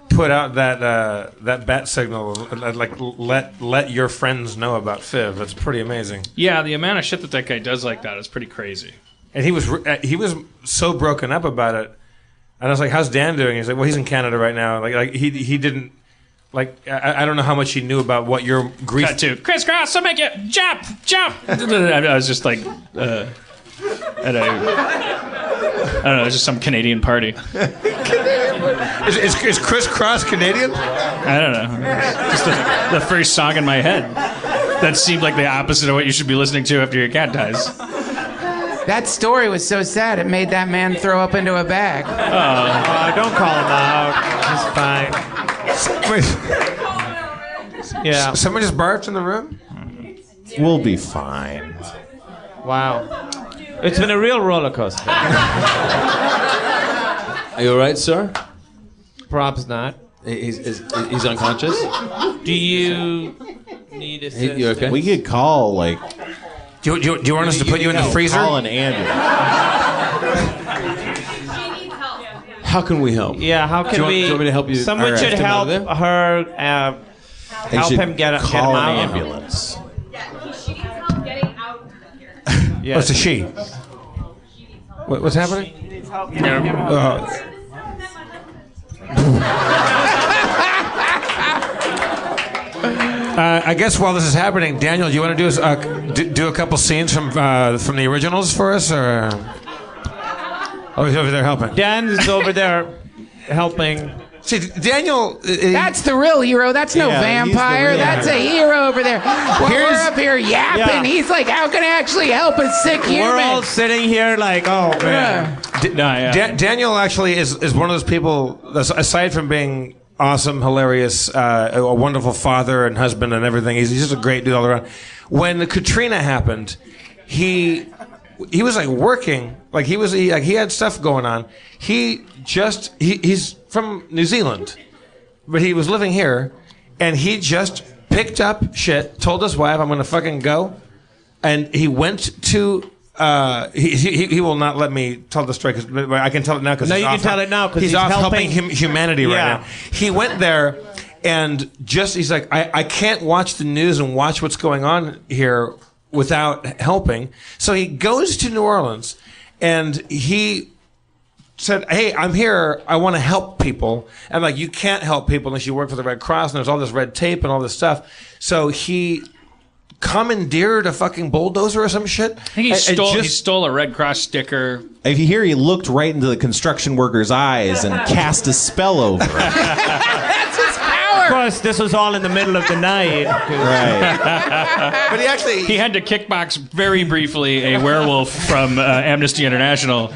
put out that bat signal. Like let your friends know about Fiv. It's pretty amazing. Yeah, the amount of shit that guy does like that is pretty crazy. And he was so broken up about it. And I was like, "How's Dan doing?" He's like, "Well, he's in Canada right now." Like he didn't. Like, I don't know how much he knew about what your grief... Cut to, crisscross, I'll make you jump! I was just like, at a... I don't know, it was just some Canadian party. Is crisscross Canadian? I don't know. Just the first song in my head. That seemed like the opposite of what you should be listening to after your cat dies. That story was so sad, it made that man throw up into a bag. Oh, don't call him out. He's fine. Yeah. Someone just barfed in the room? We'll be fine. Wow. It's been a real roller coaster. Are you all right, sir? Perhaps not. He's unconscious? Do you need assistance? You okay? We could call, like... Do you want us to put you in the freezer? Call an ambulance. How can we help? Yeah, how can do you want me to help you? Someone Or should lift him out help of her, help him get him call out. an ambulance. She needs help getting out of here. Yes. What's a she? What's happening? I guess while this is happening, Daniel, do you want to do a couple scenes from the originals for us, or? Oh, he's over there helping. Dan is over there helping. See, Daniel... That's the real hero. That's no vampire. That's a hero over there. While we're up here yapping, he's like, how can I actually help a sick human? We're all sitting here like, oh, man. Daniel actually is one of those people, aside from being awesome, hilarious, a wonderful father and husband and everything, he's just a great dude all around. When Katrina happened, he was like working, like he had stuff going on. He's from New Zealand, but he was living here, and he just picked up shit, told his wife, I'm gonna fucking go, and he went to he will not let me tell the story. Cause I can tell it now because No, you can tell it now because he's off helping helping humanity right Yeah. now. He went there and he's like, I can't watch the news and watch what's going on here without helping. So he goes to New Orleans and he said, hey, I'm here. I want to help people. And like, you can't help people unless you work for the Red Cross. And there's all this red tape and all this stuff. So he commandeered a fucking bulldozer or some shit. I think he stole a Red Cross sticker. If you hear, he looked right into the construction worker's eyes and cast a spell over him. That's his power. Of course, this was all in the middle of the night. Right. But he had to kickbox very briefly a werewolf from Amnesty International.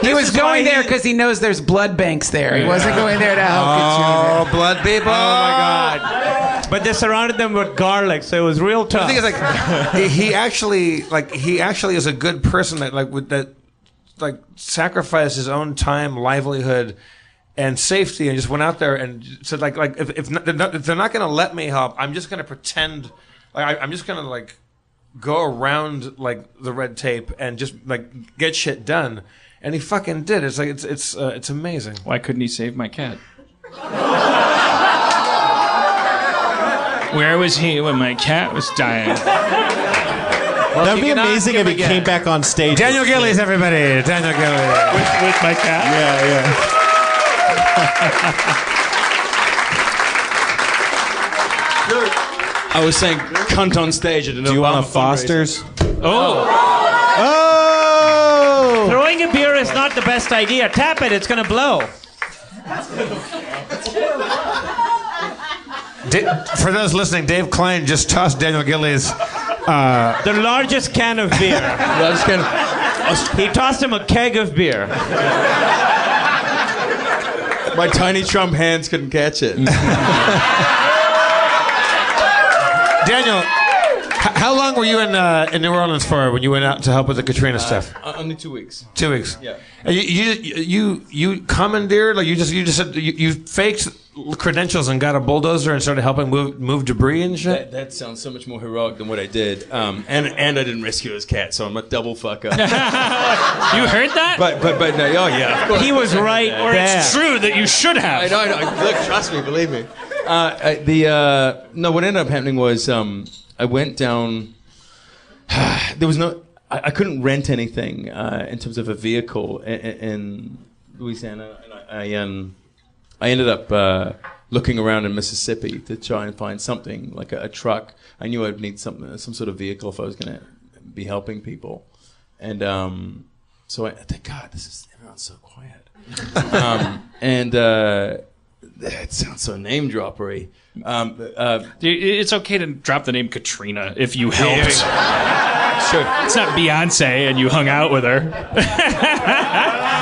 He was going there because he knows there's blood banks there. He wasn't going there to help Katrina. Blood people. Oh my God. But they surrounded them with garlic, so it was real tough. The thing is, like, he actually is a good person that sacrificed his own time, livelihood, and safety, and just went out there and said if they're not going to let me help, I'm just going to pretend I'm just going to go around the red tape and just get shit done. And he fucking did. It's it's amazing. Why couldn't he save my cat? Where was he when my cat was dying? That'd be amazing if he came back on stage. Daniel Gillies, everybody. Daniel Gillies. With my cat? Yeah. I was saying cunt on stage at an Do you want a Obama Foster's? Oh. Oh! Throwing a beer is not the best idea. Tap it, it's going to blow. For those listening, Dave Klein just tossed Daniel Gillies. The largest can of beer. He tossed him a keg of beer. My tiny Trump hands couldn't catch it. Daniel, how long were you in New Orleans for when you went out to help with the Katrina stuff? Only 2 weeks. 2 weeks. Yeah. And you commandeered, you said you faked credentials and got a bulldozer and started helping move debris and shit. That sounds so much more heroic than what I did. And I didn't rescue his cat, so I'm a double fuck up. You heard that? But no, oh yeah. Of course. He was right Or there. it's true that you should have. I know. Look, trust me, believe me. No, what ended up happening was I went down. There was no. I couldn't rent anything in terms of a vehicle in Louisiana, and I ended up looking around in Mississippi to try and find something like a truck. I knew I'd need some sort of vehicle if I was going to be helping people, and so I thank God everyone's so quiet, and that sounds so name droppery. It's okay to drop the name Katrina if you helped. Sure. It's not Beyonce and you hung out with her.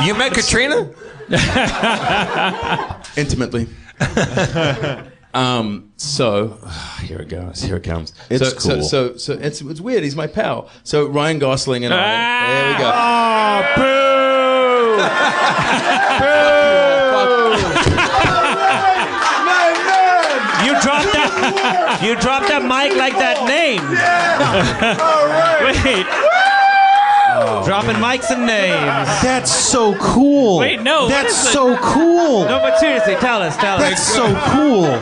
You met Katrina? Intimately. So here it goes. Here it comes. It's cool. So it's weird. He's my pal. So Ryan Gosling and I. There we go. Oh, boo! You dropped that mic like that name. Wait. Dropping mics and names. That's so cool. Wait, no. That's so cool. No, but seriously, tell us. That's so cool.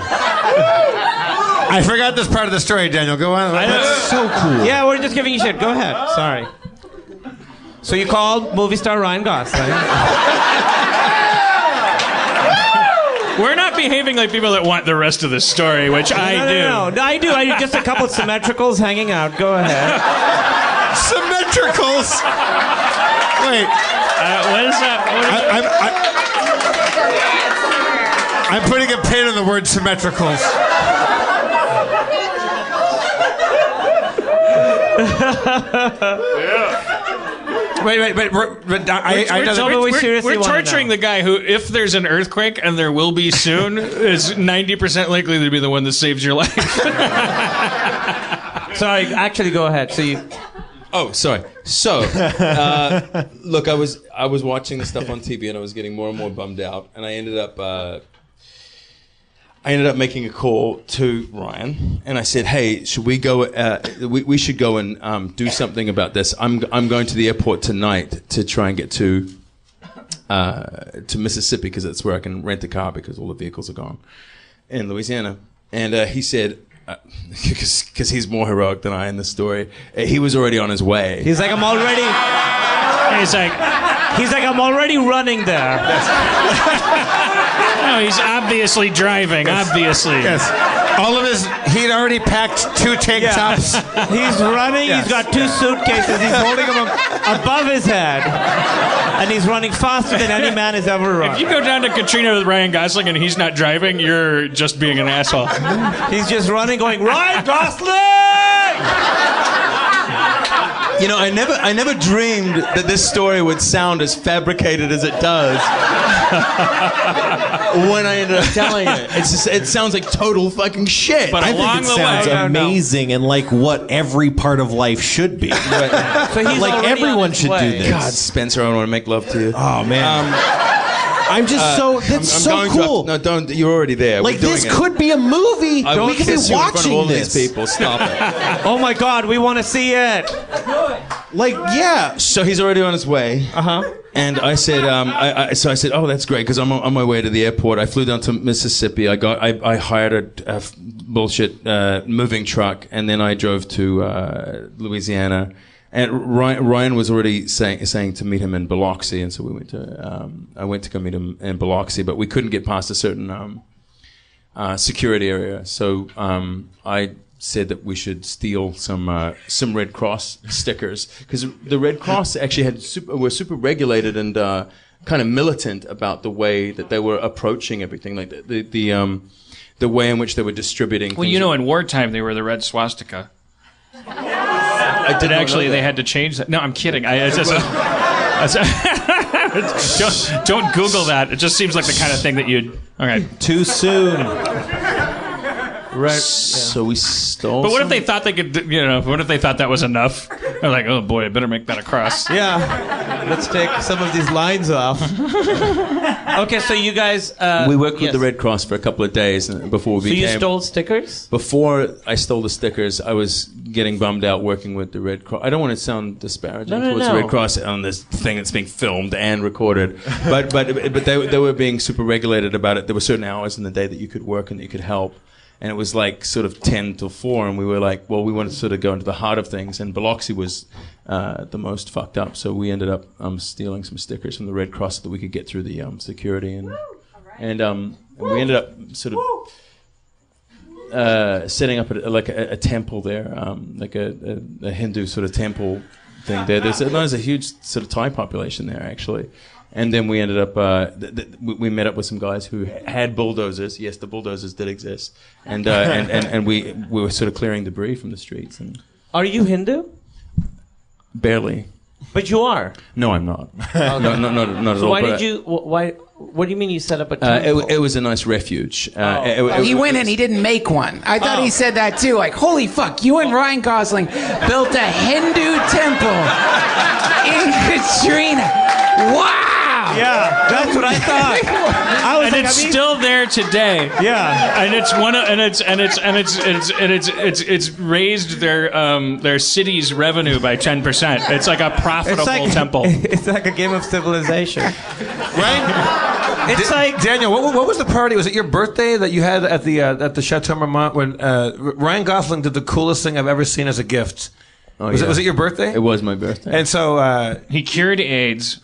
I forgot this part of the story, Daniel. Go on. That's so cool. Yeah, we're just giving you shit. Go ahead. Sorry. So you called movie star Ryan Gosling. We're not behaving like people that want the rest of the story, which I do. No, I do. I do. Just a couple of symmetricals hanging out. Go ahead. Symmetricals. Wait. What is that? I'm putting a pin in the word symmetricals. Wait, but I know that we're torturing the guy who, if there's an earthquake, and there will be soon, is 90% likely to be the one that saves your life. Sorry, actually, go ahead. So you. Oh, sorry. So, look, I was watching the stuff on TV and I was getting more and more bummed out, and I ended up. I ended up making a call to Ryan, and I said, "Hey, should we go? We should go and do something about this. I'm going to the airport tonight to try and get to Mississippi because that's where I can rent a car because all the vehicles are gone in Louisiana." And he said, because he's more heroic than I in this story, he was already on his way. He's like, I'm already running there. No, he's obviously driving. Obviously. Yes. All of he'd already packed 2 tank tops. He's running. Yes. He's got 2 suitcases. He's holding them above his head, and he's running faster than any man has ever run. If you go down to Katrina with Ryan Gosling and he's not driving, you're just being an asshole. He's just running, going, Ryan Gosling! You know, I never dreamed that this story would sound as fabricated as it does when I ended up telling it. It sounds like total fucking shit. But I think it sounds amazing and like what every part of life should be. Right. So he's like everyone should do this. God, Spencer, I want to make love to you. Oh man. I'm just that's I'm so cool. No, don't. You're already there. Like We're doing this it. could be a movie. I will We could be kiss you in front of watching all this. these people. Stop it. Oh my God, we want to see it. Like, yeah. So he's already on his way. And I said, so I said, oh, that's great, because I'm on my way to the airport. I flew down to Mississippi. I hired a bullshit moving truck, and then I drove to Louisiana. And Ryan was already saying to meet him in Biloxi, and so we went to. I went to go meet him in Biloxi, but we couldn't get past a certain security area. So I said that we should steal some Red Cross stickers, because the Red Cross actually were super regulated and kind of militant about the way that they were approaching everything, like the way in which they were distributing. Well, you know, in wartime they were the red swastika. They had to change that. No, I'm kidding. Don't Google that. It just seems like the kind of thing that you'd. Okay. Too soon. Right. So we stole. But what if they thought they could? What if they thought that was enough? They're like, oh boy, I better make that a cross. Yeah. Let's take some of these lines off. Okay, so you guys. We worked with the Red Cross for a couple of days before we became. So you stole stickers? Before I stole the stickers, I was getting bummed out working with the Red Cross. I don't want to sound disparaging towards the Red Cross on this thing that's being filmed and recorded, but they were being super regulated about it. There were certain hours in the day that you could work and that you could help. And it was like sort of 10 till 4, and we were like, well, we wanted to sort of go into the heart of things, and Biloxi was the most fucked up, so we ended up stealing some stickers from the Red Cross so that we could get through the security, and we ended up sort of setting up a temple there, like a Hindu sort of temple thing there. There's a huge sort of Thai population there, actually. And then we ended up, we met up with some guys who had bulldozers. Yes, the bulldozers did exist. And we were sort of clearing debris from the streets. And are you Hindu? Barely. But you are? No, I'm not. No, not at all. So why did you, what do you mean you set up a temple? It was a nice refuge. He went and he didn't make one. I thought he said that too. Like, holy fuck, you and Ryan Gosling built a Hindu temple in Katrina. Wow! Yeah, that's what I thought. It's still there today. Yeah, and it's raised their city's revenue by 10%. It's like a profitable temple. It's like a game of civilization, right? It's like Daniel. What was the party? Was it your birthday that you had at the Chateau Marmont when Ryan Gosling did the coolest thing I've ever seen as a gift? Oh, was it your birthday? It was my birthday. And so he cured AIDS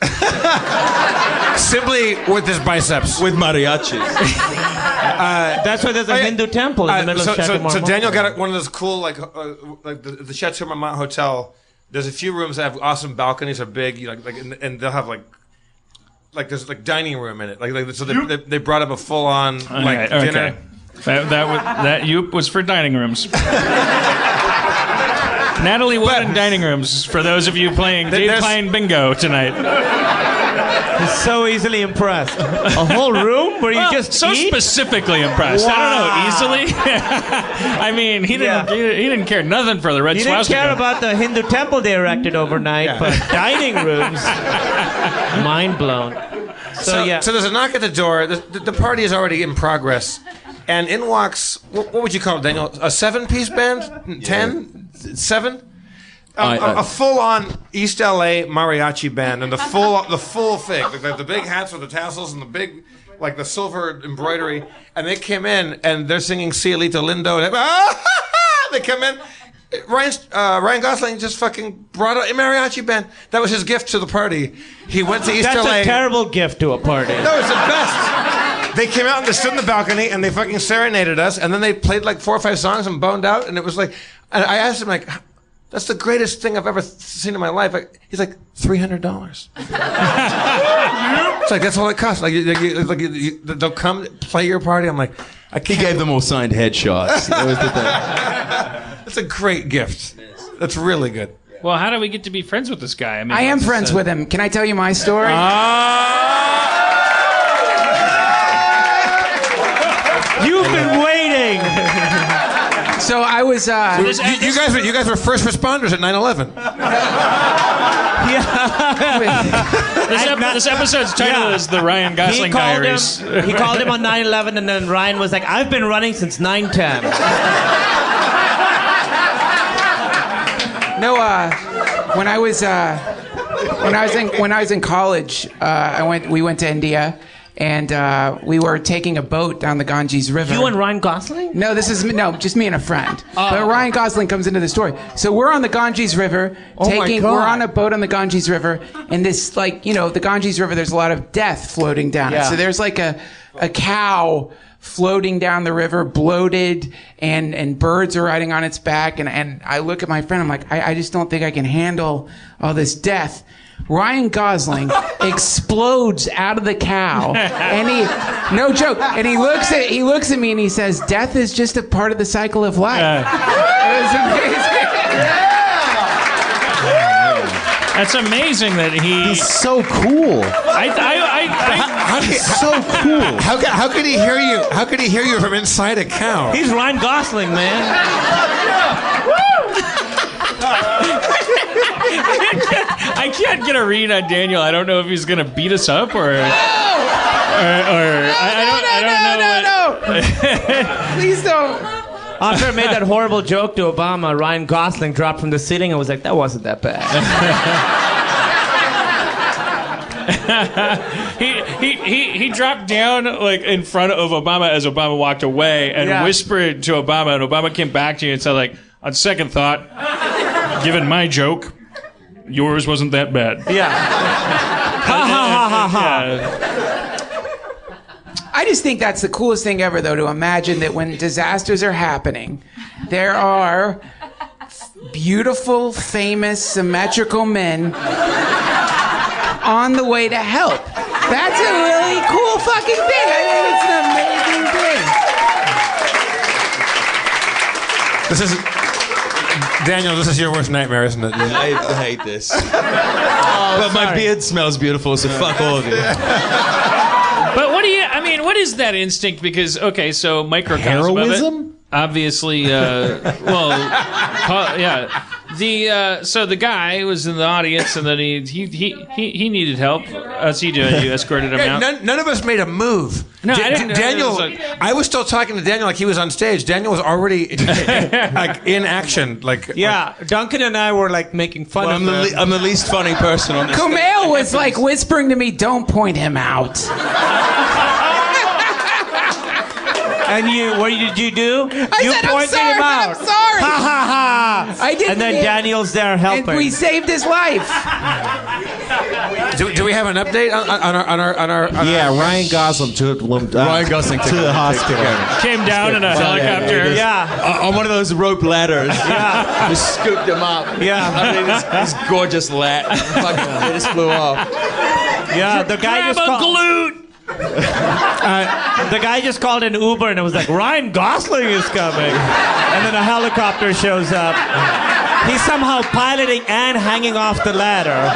simply with his biceps. With mariachis. That's why there's a Hindu temple in the middle of Chateau Marmont. So Daniel got one of those cool, like the Chateau Marmont hotel. There's a few rooms that have awesome balconies, are big, and they'll have there's dining room in it. So they brought up a full on dinner. Okay. That was for dining rooms. Natalie Wood in dining rooms, for those of you playing bingo tonight. He's so easily impressed. A whole room where you just so eat? Specifically impressed. Wow. I don't know, easily. I mean, he didn't care nothing for the red swastika. He didn't care about the Hindu temple they erected overnight, but dining rooms, mind blown. So there's a knock at the door. The party is already in progress. And in walks, what would you call it, Daniel? A 7-piece band? 10? 7? A full-on East LA mariachi band, and the full thing, the big hats with the tassels and the big, like the silver embroidery. And they came in, and they're singing Cielito Lindo. And they come in. Ryan Gosling just fucking brought a mariachi band. That was his gift to the party. He went to East LA. That's a terrible gift to a party. That was the best. They came out and they stood in the balcony and they fucking serenaded us, and then they played like 4 or 5 songs and boned out, and it was like, and I asked him like, that's the greatest thing I've ever seen in my life. He's like, $300. It's like, that's all it costs. Like they'll come play your party. I'm like, He gave them all signed headshots. That was the thing. That's a great gift. That's really good. Well, how do we get to be friends with this guy? I am friends with him. Can I tell you my story? You've been waiting. So I was. You guys were first responders at 9/11. This episode's title is The Ryan Gosling Diaries. He called him on 9/11, and then Ryan was like, "I've been running since 9/10." No, when I was in college, we went to India, and we were taking a boat down the Ganges River. You and Ryan Gosling? No, just me and a friend. But Ryan Gosling comes into the story. So we're on the Ganges River, we're on a boat on the Ganges River, and this, like, the Ganges River, there's a lot of death floating down it. So there's like a cow floating down the river, bloated, and birds are riding on its back, and I look at my friend, I'm like, I just don't think I can handle all this death. Ryan Gosling explodes out of the cow, and no joke, and he looks at me and he says, "Death is just a part of the cycle of life." It was amazing. That's amazing that He's so cool. He's so cool. How could he hear you? How could he hear you from inside a cow? He's Ryan Gosling, man. I can't get a read on Daniel. I don't know if he's gonna beat us up or I don't know. Please don't. After I made that horrible joke to Obama, Ryan Gosling dropped from the ceiling and was like, "That wasn't that bad." He dropped down like in front of Obama as Obama walked away and whispered to Obama, and Obama came back to you and said, like, on second thought, given my joke, yours wasn't that bad. Yeah. Ha ha ha ha ha. I just think that's the coolest thing ever, though, to imagine that when disasters are happening, there are beautiful, famous, symmetrical men on the way to help. That's a really cool fucking thing. I think it's an amazing thing. This is Daniel. This is your worst nightmare, isn't it? I hate this. But my beard smells beautiful, so fuck all of you. But what is that instinct? Because, okay, so microcosm Heroism? of it, obviously, so the guy was in the audience, and then he needed help. How's he doing? You escorted him out? None of us made a move. No, I didn't. Daniel, I was still talking to Daniel like he was on stage. Daniel was already like in action. Duncan and I were like making fun of him. I'm the least funny person on this. Kumail was like whispering to me, "Don't point him out." And what did you do? I said, "I'm sorry, I'm sorry." Ha ha ha! I did. And then Daniel's there helping. And we saved his life. Do we have an update on our Ryan Gosling took Ryan Gosling to the hospital. Came down in a helicopter. On one of those rope ladders. Yeah. Just scooped him up. Yeah. I mean, this gorgeous lat. Fucking, it just flew off. Yeah, the guy just called. The guy just called an Uber and it was like, "Ryan Gosling is coming," and then a helicopter shows up. He's somehow piloting and hanging off the ladder.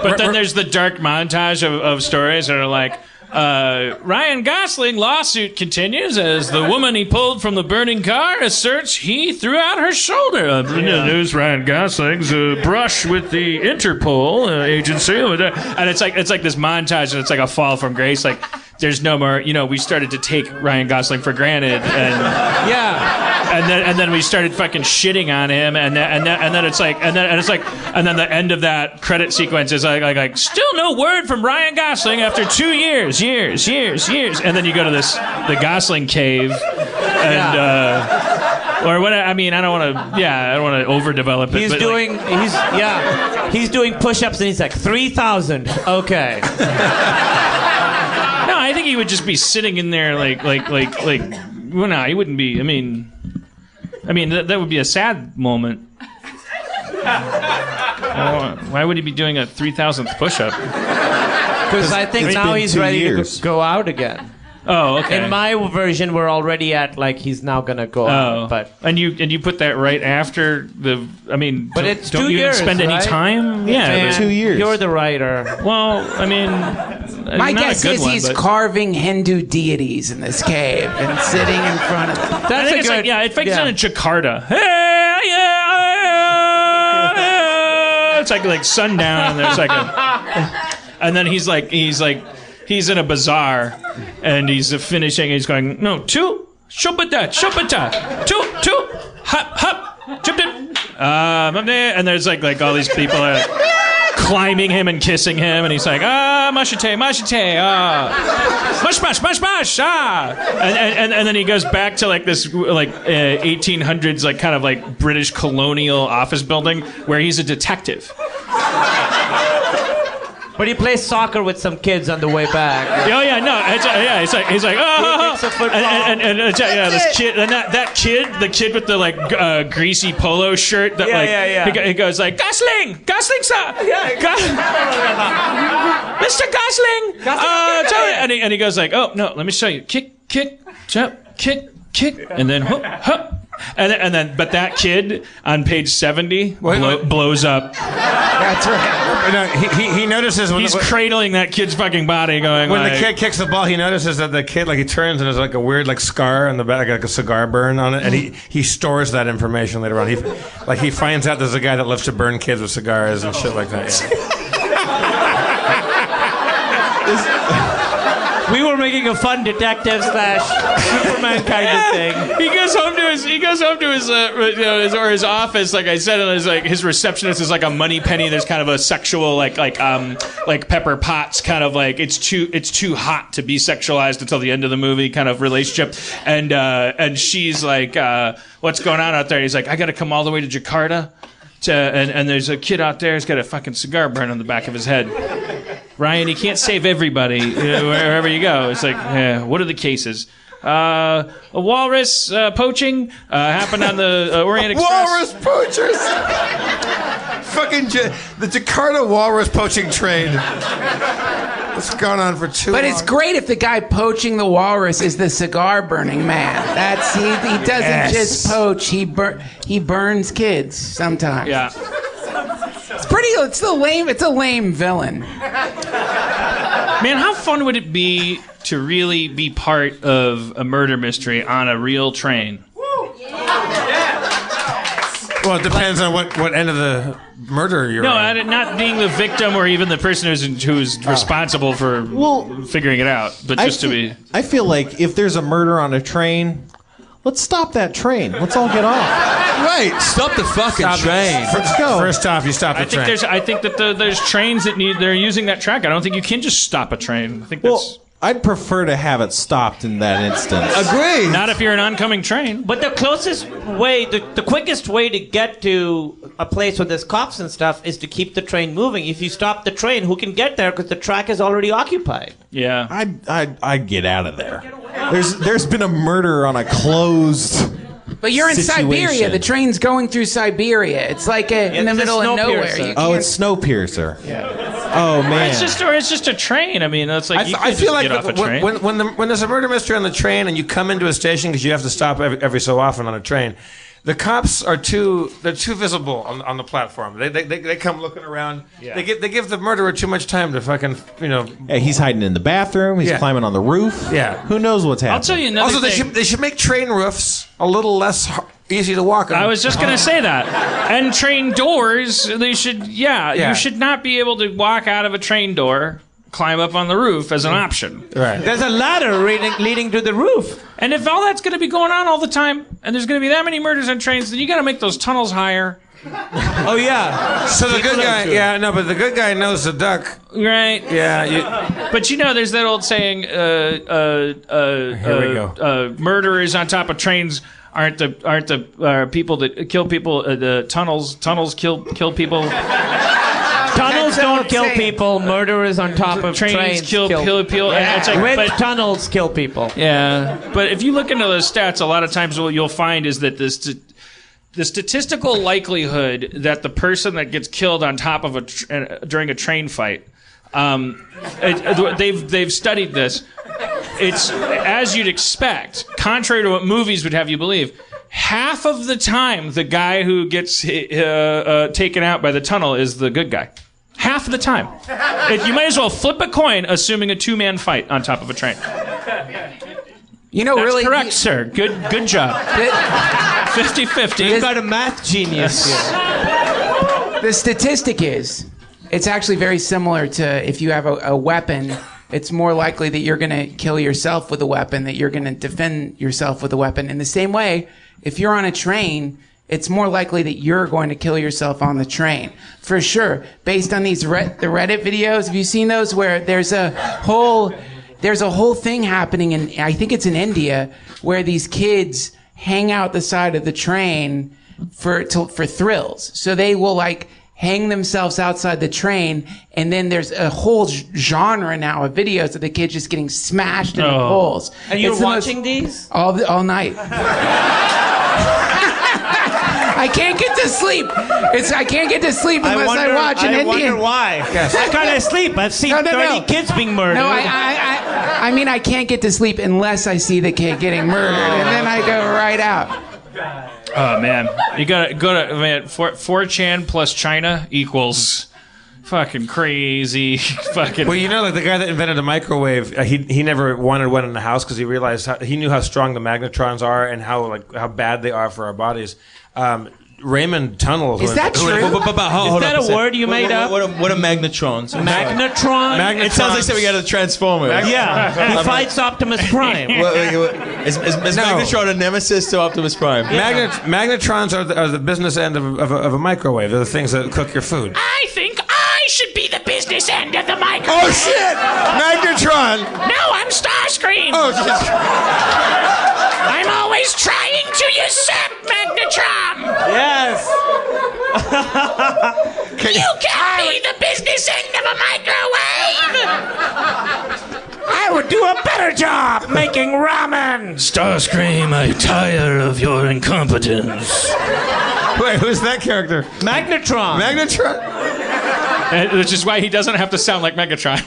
But then there's the dark montage of stories that are like, Ryan Gosling lawsuit continues as the woman he pulled from the burning car asserts he threw out her shoulder. News: Ryan Gosling's brush with the Interpol agency, and it's like this montage, and it's like a fall from grace. Like there's no more. We started to take Ryan Gosling for granted, and and then we started fucking shitting on him, and then it's like, and then the end of that credit sequence is like still no word from Ryan Gosling after 2 years, and then you go to the Gosling cave, and. Or what? I mean, I don't want to. Yeah, I don't want to overdevelop it. He's doing push-ups, and he's like 3,000. Okay. No, I think he would just be sitting in there like. Well, no, he wouldn't be. I mean, that would be a sad moment. Why would he be doing a 3,000th push-up? Because I think now he's ready to go out again. Oh, okay. In my version, we're already at he's now gonna go out. But and you put that right after the. I mean, but it's don't 2 you years, spend right? any time? Yeah, 2 years. You're the writer. Well, I mean, my guess is he's carving Hindu deities in this cave and sitting in front of them. That's a good. It fakes in Jakarta. It's like sundown, and there's like and then he's in a bazaar, and he's finishing. He's going, no, two, shubata, two, hop, and there's like all these people are climbing him and kissing him, and he's like, mashite, mush, and then he goes back to like this 1800s like kind of like British colonial office building where he's a detective. But he plays soccer with some kids on the way back. Oh yeah, no, he's like, this kid, and that kid, the kid with the greasy polo shirt that he goes like, Gosling, sir, Mr. Gosling, and he goes like, oh no, let me show you, kick, jump, kick, and then hop. And then, but that kid on page 70 blows up. That's right. No, he notices when he's cradling that kid's fucking body, going when the kid kicks the ball. He notices that the kid he turns and there's like a weird scar on the back, like a cigar burn on it, and he stores that information later on. He finds out there's a guy that loves to burn kids with cigars and shit like that. Yeah. We were making a fun detective / Superman kind of thing. He goes home to his office, like I said, and his receptionist is like a money penny. There's kind of a sexual like Pepper Potts kind of like it's too hot to be sexualized until the end of the movie kind of relationship, and she's like, what's going on out there? He's like, I got to come all the way to Jakarta. And there's a kid out there who's got a fucking cigar burn on the back of his head. Ryan, you can't save everybody wherever you go. It's like, what are the cases? A walrus poaching happened on the Orient Express. Walrus poachers! Fucking the Jakarta walrus poaching train. It's gone on for too long. But it's great if the guy poaching the walrus is the cigar burning man. He doesn't just poach. He burns kids sometimes. Yeah. It's a lame villain. Man, how fun would it be to really be part of a murder mystery on a real train? Well, it depends on what end of the murder you're on. No, not being the victim or even the person who's responsible for figuring it out, but just to be... I feel like if there's a murder on a train, let's stop that train. Let's all get off. Right, stop the fucking train. Let's go. First off, you stop the train. I think that there's trains they're using that track. I don't think you can just stop a train. I think that's... I'd prefer to have it stopped in that instance. Agreed. Not if you're an oncoming train. But the closest way, the quickest way to get to a place where there's cops and stuff is to keep the train moving. If you stop the train, who can get there because the track is already occupied? Yeah. I'd get out of there. There's been a murder on a closed... But you're in situation. Siberia. The train's going through Siberia. It's like in the middle of nowhere. It's Snowpiercer. Yeah. Oh man. It's just a train. I mean, it's like I feel like get off a train. when there's a murder mystery on the train and you come into a station because you have to stop every so often on a train, the cops are too visible on the platform. They come looking around. Yeah. They give the murderer too much time to fucking Hey, he's hiding in the bathroom. He's climbing on the roof. Yeah. Who knows what's happening? I'll tell you another thing. Also, they should make train roofs a little less easy to walk on. I was just gonna say that. And train doors, they should. Yeah, you should not be able to walk out of a train door climb up on the roof as an option. Right. There's a ladder leading to the roof. And if all that's going to be going on all the time, and there's going to be that many murders on trains, then you got to make those tunnels higher. Oh yeah. So the good guy, but the good guy knows the duck. Right. Yeah. But there's that old saying, Here we go. Murderers on top of trains aren't the people that kill people. The tunnels kill people. Tunnels don't kill people. Murderers on top of trains kill people. Yeah. It's like, but tunnels kill people. Yeah. But if you look into those stats, a lot of times what you'll find is that the statistical likelihood that the person that gets killed on top of during a train fight, they've studied this. It's as you'd expect, contrary to what movies would have you believe. Half of the time, the guy who gets taken out by the tunnel is the good guy. Half the time. You might as well flip a coin, assuming a two-man fight on top of a train. That's really correct, sir. Good job. 50-50. You got a math genius here. The statistic is, it's actually very similar to if you have a weapon, it's more likely that you're going to kill yourself with a weapon, that you're going to defend yourself with a weapon. In the same way, if you're on a train, it's more likely that you're going to kill yourself on the train. For sure. Based on these the Reddit videos, have you seen those where there's a whole thing happening I think it's in India, where these kids hang out the side of the train for thrills. So they will hang themselves outside the train, and then there's a whole genre now of videos of the kids just getting smashed into poles. And you're watching these? All night. I can't get to sleep. I can't get to sleep unless I watch an Indian. I wonder why. How can I sleep? I've seen 30 kids being murdered. No, I mean I can't get to sleep unless I see the kid getting murdered, and then I go right out. Oh man, you gotta go to 4chan plus China equals fucking crazy. Fucking. Well, the guy that invented the microwave, he never wanted one in the house because he realized he knew how strong the magnetrons are and how bad they are for our bodies. Raymond Tunnels. Is that true? Is that a word you made up? What are magnetrons? Magnetron? It sounds like something out of the Transformers. Yeah, he fights Optimus Prime. Is Magnetron a nemesis to Optimus Prime? Magnetrons are the business end of a microwave. They're the things that cook your food. I think I should be the business end of the microwave. Oh shit! Magnetron! No, I'm Starscream. Oh shit! I'm always trying to usurp Magnetron. Yes. You can't be the business end of a microwave. I would do a better job making ramen. Starscream, I tire of your incompetence. Wait, who's that character? Magnetron. Which is why he doesn't have to sound like Megatron.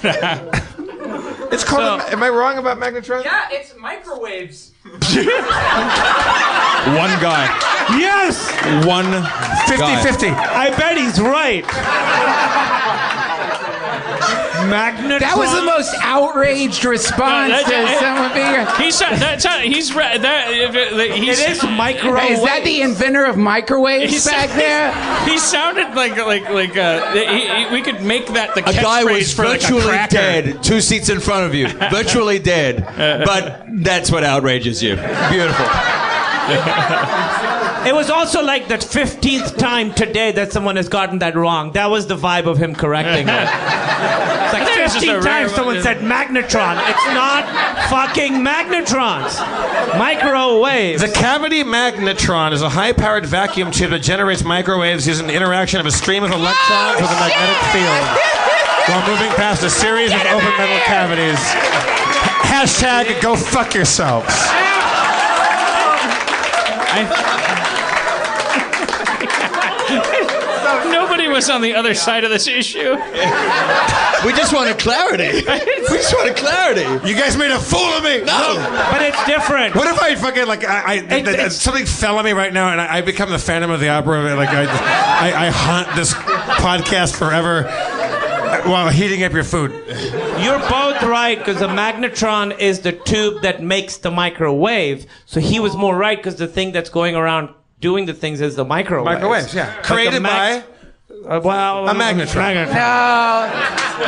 It's called. Am I wrong about Magnetron? Yeah, it's microwaves. One guy. Yes. 50-50. I bet he's right. Magnetron. That was the most outraged response to someone being. It is microwave. Is that the inventor of microwaves back there? He sounded like we could make that the A guy was catchphrase for virtually a cracker. dead, 2 seats in front of you. Virtually dead. But that's what outrages you. Beautiful. It was also like the 15th time today that someone has gotten that wrong. That was the vibe of him correcting it. It's like 15 times someone said magnetron. It's not fucking magnetrons. Microwave. The cavity magnetron is a high-powered vacuum tube that generates microwaves using the interaction of a stream of electrons with a magnetic field while moving past a series of open metal cavities. Hashtag go fuck yourselves. Nobody was on the other side of this issue. We just wanted clarity. You guys made a fool of me. No. But it's different. What if I fucking something fell on me right now and I become the Phantom of the Opera? I haunt this podcast forever while heating up your food. You're both right, because the magnetron is the tube that makes the microwave. So he was more right, because the thing that's going around doing the things is the microwave. Microwaves, yeah. Created by a magnetron. No,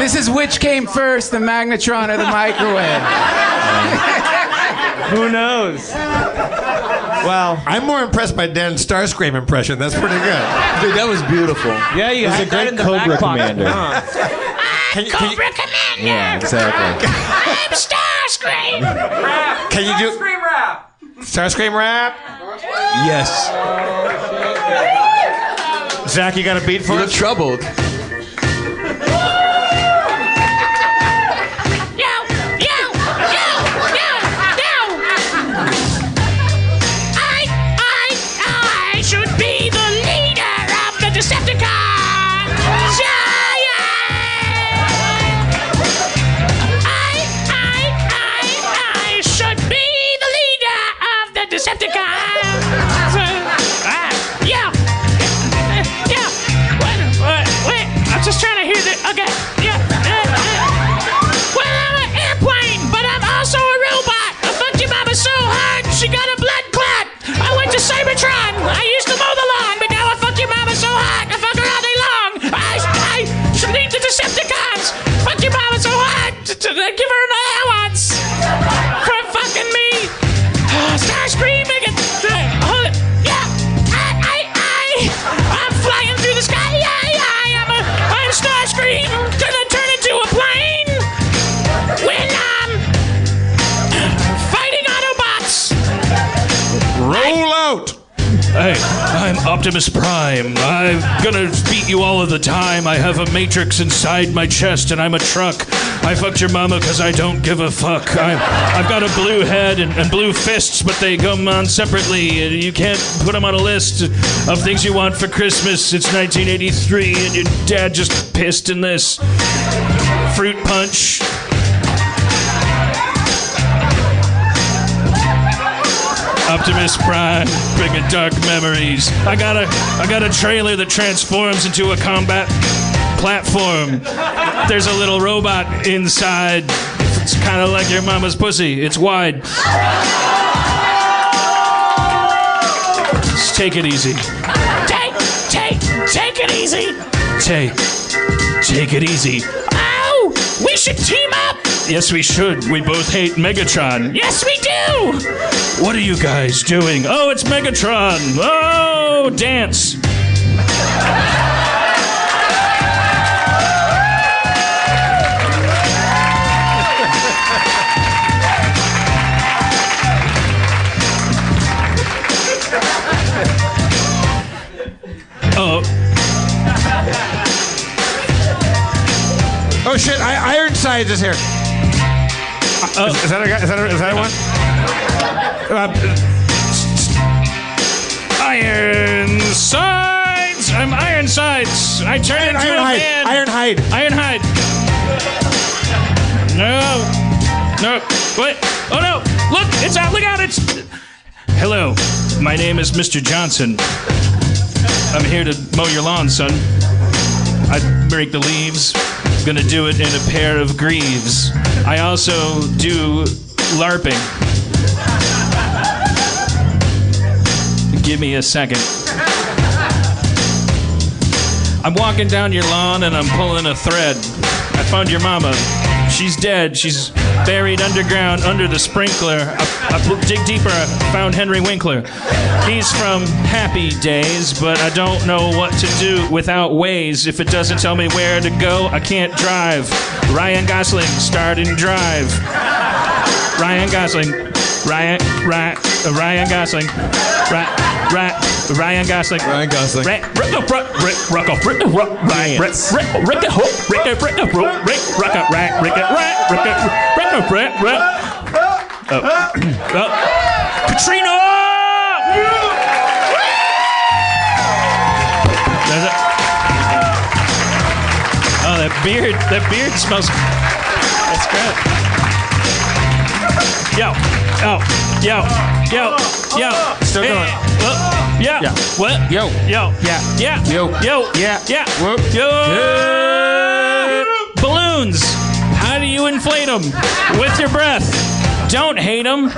This is which came first, the magnetron or the microwave? Who knows? Well, I'm more impressed by Dan's Starscream impression. That's pretty good. Dude, that was beautiful. Yeah, you He's had a that great in the Cobra back pocket. commander. Cobra Commander. Yeah, exactly. I'm Starscream. Can you do Scream rap. Starscream rap? Yes. Zach, you got a beat for You look us? troubled. I should be the leader of the Decepticons. I should be the leader of the Decepticons. Wait. I'm just trying to hear the. Okay. Yeah. Well, I'm an airplane, but I'm also a robot. I fucked your mama so hard, she got a blood clot. I went to Cybertron. I used to mow the lawn, but now I fuck your mama so hard, I fuck her all day long. I should lead the Decepticons. Fuck your mama so hard, to give her an allowance for fucking me. Starscream, hold it. Yeah. I'm flying through the sky. I'm Starscream. Gonna turn into a plane when I'm fighting Autobots. Roll out! Hey, I'm Optimus Prime. I'm gonna beat you all of the time. I have a matrix inside my chest and I'm a truck. I fucked your mama because I don't give a fuck. I've got a blue head and blue fists, but they come on separately. And you can't put them on a list of things you want for Christmas. It's 1983 and your dad just pissed in this. Fruit punch. Optimus Prime, bringing dark memories. I got a trailer that transforms into a combat platform. There's a little robot inside. It's kind of like your mama's pussy. It's wide. Just take it easy. Take it easy. Take it easy. Oh, we should team up. Yes, we should. We both hate Megatron. Yes, we do. What are you guys doing? Oh, it's Megatron. Oh, dance. Oh shit! Ironsides is here. Is that a guy? Is that one? Ironsides. I'm Ironsides. I turned into a man. Ironhide. No. What? Oh no! Look! It's out! Look out! It's. Hello. My name is Mr. Johnson. I'm here to mow your lawn, son. I rake the leaves. Gonna do it in a pair of greaves. I also do LARPing. Give me a second. I'm walking down your lawn and I'm pulling a thread. I found your mama. She's dead. She's buried underground under the sprinkler. I dig deeper. I found Henry Winkler. He's from Happy Days, but I don't know what to do without Waze. If it doesn't tell me where to go, I can't drive. Ryan Gosling, starred in Drive. Ryan Gosling. Ryan Gosling. Ryan Gosling. Katrina! Oh, that beard smells. That's good. Yo. Still going. Yeah. What? Yo. Balloons. How do you inflate them? With your breath. Don't hate them.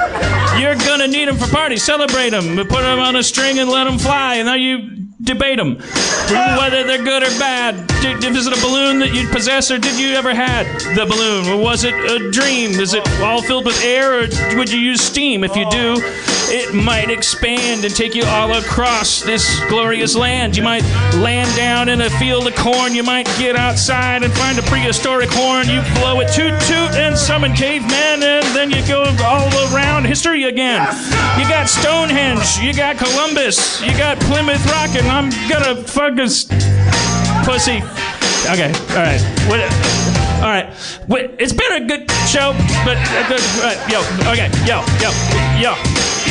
You're gonna need them for parties. Celebrate them. Put them on a string and let them fly. And now you debate them. whether they're good or bad. Is it a balloon that you'd possess, or did you ever had the balloon? Or was it a dream? Is it all filled with air, or would you use steam? If you do, it might expand and take you all across this glorious land. You might land down in a field of corn. You might get outside and find a prehistoric horn. You blow it toot toot and summon cavemen, and then you go all around history again. You got Stonehenge, you got Columbus, you got Plymouth Rock, and I'm gonna fuck this pussy. Okay, all right. All right. It's been a good show, but yo.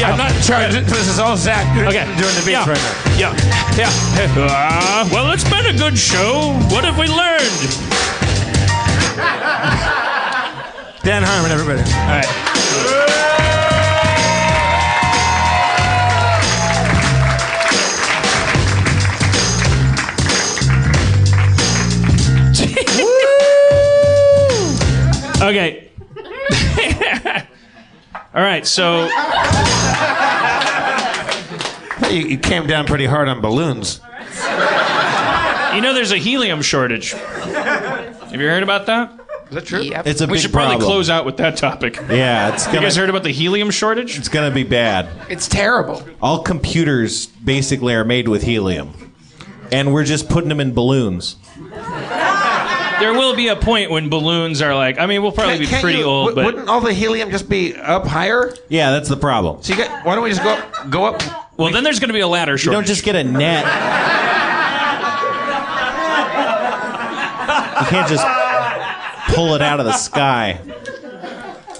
I'm not in charge. This is all Zach doing the beats right now. Yeah. Well, it's been a good show. What have we learned? Dan Harmon, everybody. All right. Okay. All right, so You came down pretty hard on balloons. you know there's a helium shortage. Have you heard about that? Is that true? Yep. It's a We big should problem. probably close out with that topic. Yeah, it's You gonna. guys heard about the helium shortage? It's gonna be bad. It's terrible. All computers basically are made with helium, and we're just putting them in balloons. There will be a point when balloons are like, I mean, we'll probably be pretty old, but wouldn't all the helium just be up higher? Yeah, that's the problem. So why don't we just go up? well, then there's going to be a ladder You shortage. don't just get a net. You can't just pull it out of the sky.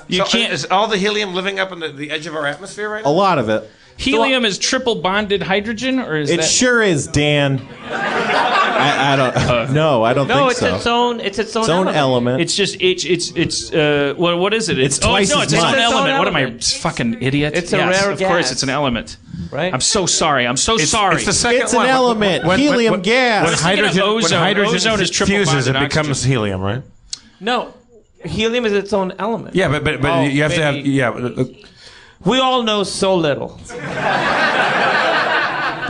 You can't. Is all the helium living up on the edge of our atmosphere right A now? lot of it. Helium is triple bonded hydrogen, or is It that? sure is, Dan. I don't. No, I don't No, think it's so. its own. It's its own element. It's just it's well, what is it? It's twice no, as it's its own much. element. What am I, element. fucking idiot? It's a yes, rare of course, gas. it's an element. right? I'm so sorry. I'm so sorry. It's the second It's an one. element. Helium gas. When Thinking of hydrogen, ozone. when hydrogen Ozone is triple fuses, it bonded becomes oxygen. helium, right? No, helium is its own element. Yeah, but Oh, you have to have maybe. We all know so little.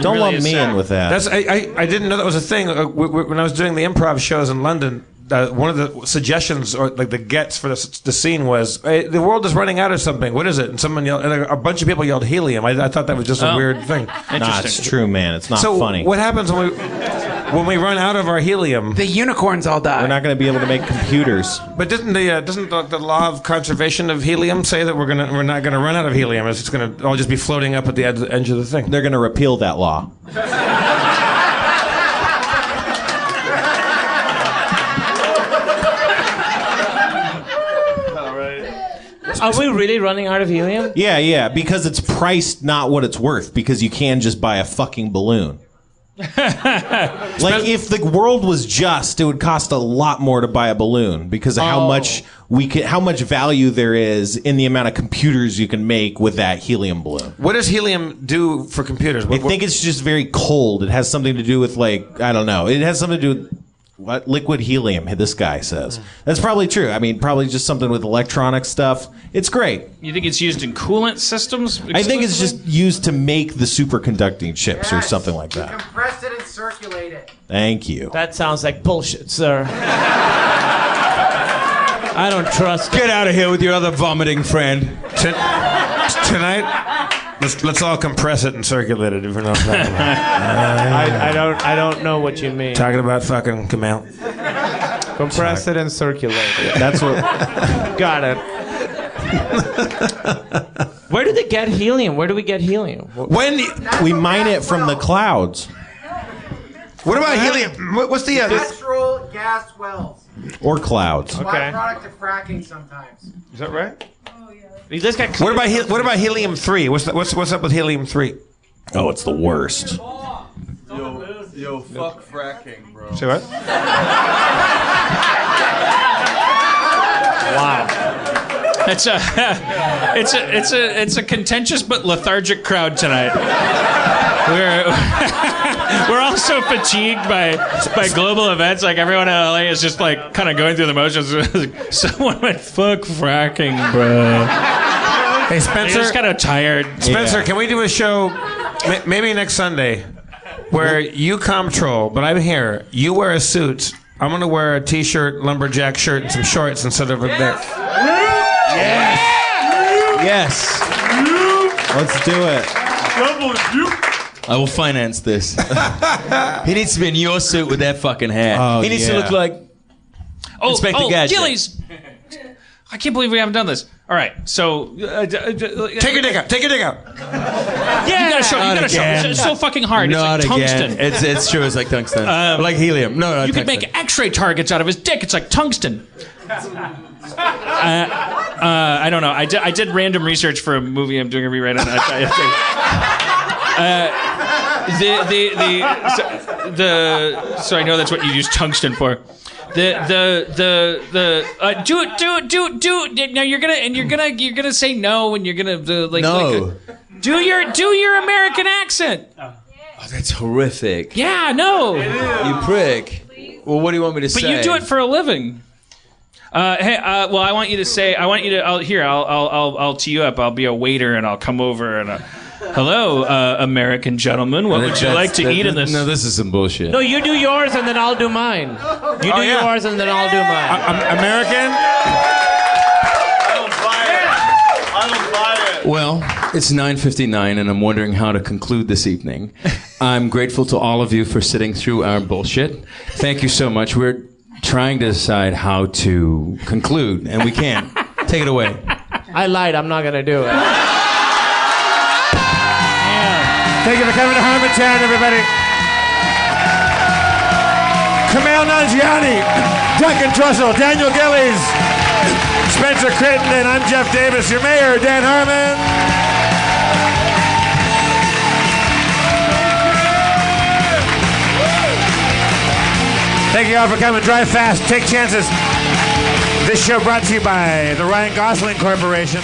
Don't really lump is me sad. in with that. That's I didn't know that was a thing. When I was doing the improv shows in London, one of the suggestions or like the gets for the scene was, hey, the world is running out of something. What is it? And someone yelled, and a bunch of people yelled helium. I thought that was just a weird thing. Nah, it's true, man. It's not So funny. what happens when we run out of our helium? The unicorns all die. We're not going to be able to make computers. But doesn't the law of conservation of helium say that we're not gonna run out of helium? It's gonna all just be floating up at the edge of the thing. They're going to repeal that law. Are we really running out of helium? Yeah, because it's priced not what it's worth, because you can just buy a fucking balloon. Like, if the world was just, it would cost a lot more to buy a balloon because of how much value there is in the amount of computers you can make with that helium balloon. What does helium do for computers? I think it's just very cold. It has something to do with, like, I don't know. It has something to do with what liquid helium, this guy says. That's probably true. I mean, probably just something with electronic stuff. It's great. You think it's used in coolant systems? I think it's exclusively? just used to make the superconducting chips or something like that. Compress it and circulate it. Thank you. That sounds like bullshit, sir. I don't trust it. Get out of here with your other vomiting friend. Tonight, let's all compress it and circulate it. If we're not talking about. I don't know what you mean. Talking about fucking Kamal. Compress it and circulate it. That's what. Got it. Where do they get helium? Where do we get helium? When we mine it from the clouds. What about helium? What's the Natural gas wells. Or clouds. Byproduct of fracking sometimes. Is that right? This guy. What about helium-3? What's up with helium-3? Oh, it's the worst. Yo, fuck fracking, bro. Say what? Wow. It's a contentious but lethargic crowd tonight. We're all so fatigued by global events. Like, everyone in LA is just like kind of going through the motions. Someone went, fuck fracking, bro. Hey, Spencer. They're just kind of tired. Spencer, can we do a show maybe next Sunday where you comptrol, but I'm here. You wear a suit. I'm gonna wear a t-shirt, lumberjack shirt, and some shorts instead of a bit. Yes. Let's do it. I will finance this. He needs to be in your suit with that fucking hat. Oh, he needs to yeah. look like Inspector Gadget. Gillies! I can't believe we haven't done this. All right, so Take your dick out. Take your dick out. Yeah, you gotta show. You gotta show. It's so fucking hard. Not it's like again. tungsten. It's true. It's like tungsten. Like helium. No, You could tungsten. make X-ray targets out of his dick. It's like tungsten. I don't know. I did random research for a movie I'm doing a rewrite on. So I know that's what you use tungsten for. Do it. Now you're gonna say no, and you're gonna No. do your American accent. Oh, that's horrific. Yeah, no. You prick. Well, what do you want me to say? But you do it for a living. Hey, well, I want you to say. I want you to. I'll tee you up. I'll be a waiter, and I'll come over and. Hello, American gentlemen. What would you like to eat in this? No, this is some bullshit. No, you do yours and then I'll do mine. You do yours and then I'll do mine. American? I don't buy it. Well, it's 9:59, and I'm wondering how to conclude this evening. I'm grateful to all of you for sitting through our bullshit. Thank you so much. We're trying to decide how to conclude, and we can't. Take it away. I lied. I'm not going to do it. Thank you for coming to Harmontown, everybody. Kamal Nanjiani, Duncan Trussell, Daniel Gillies, Spencer Crittenden, I'm Jeff Davis, your mayor, Dan Harmon. Thank you all for coming. Drive fast, take chances. This show brought to you by the Ryan Gosling Corporation.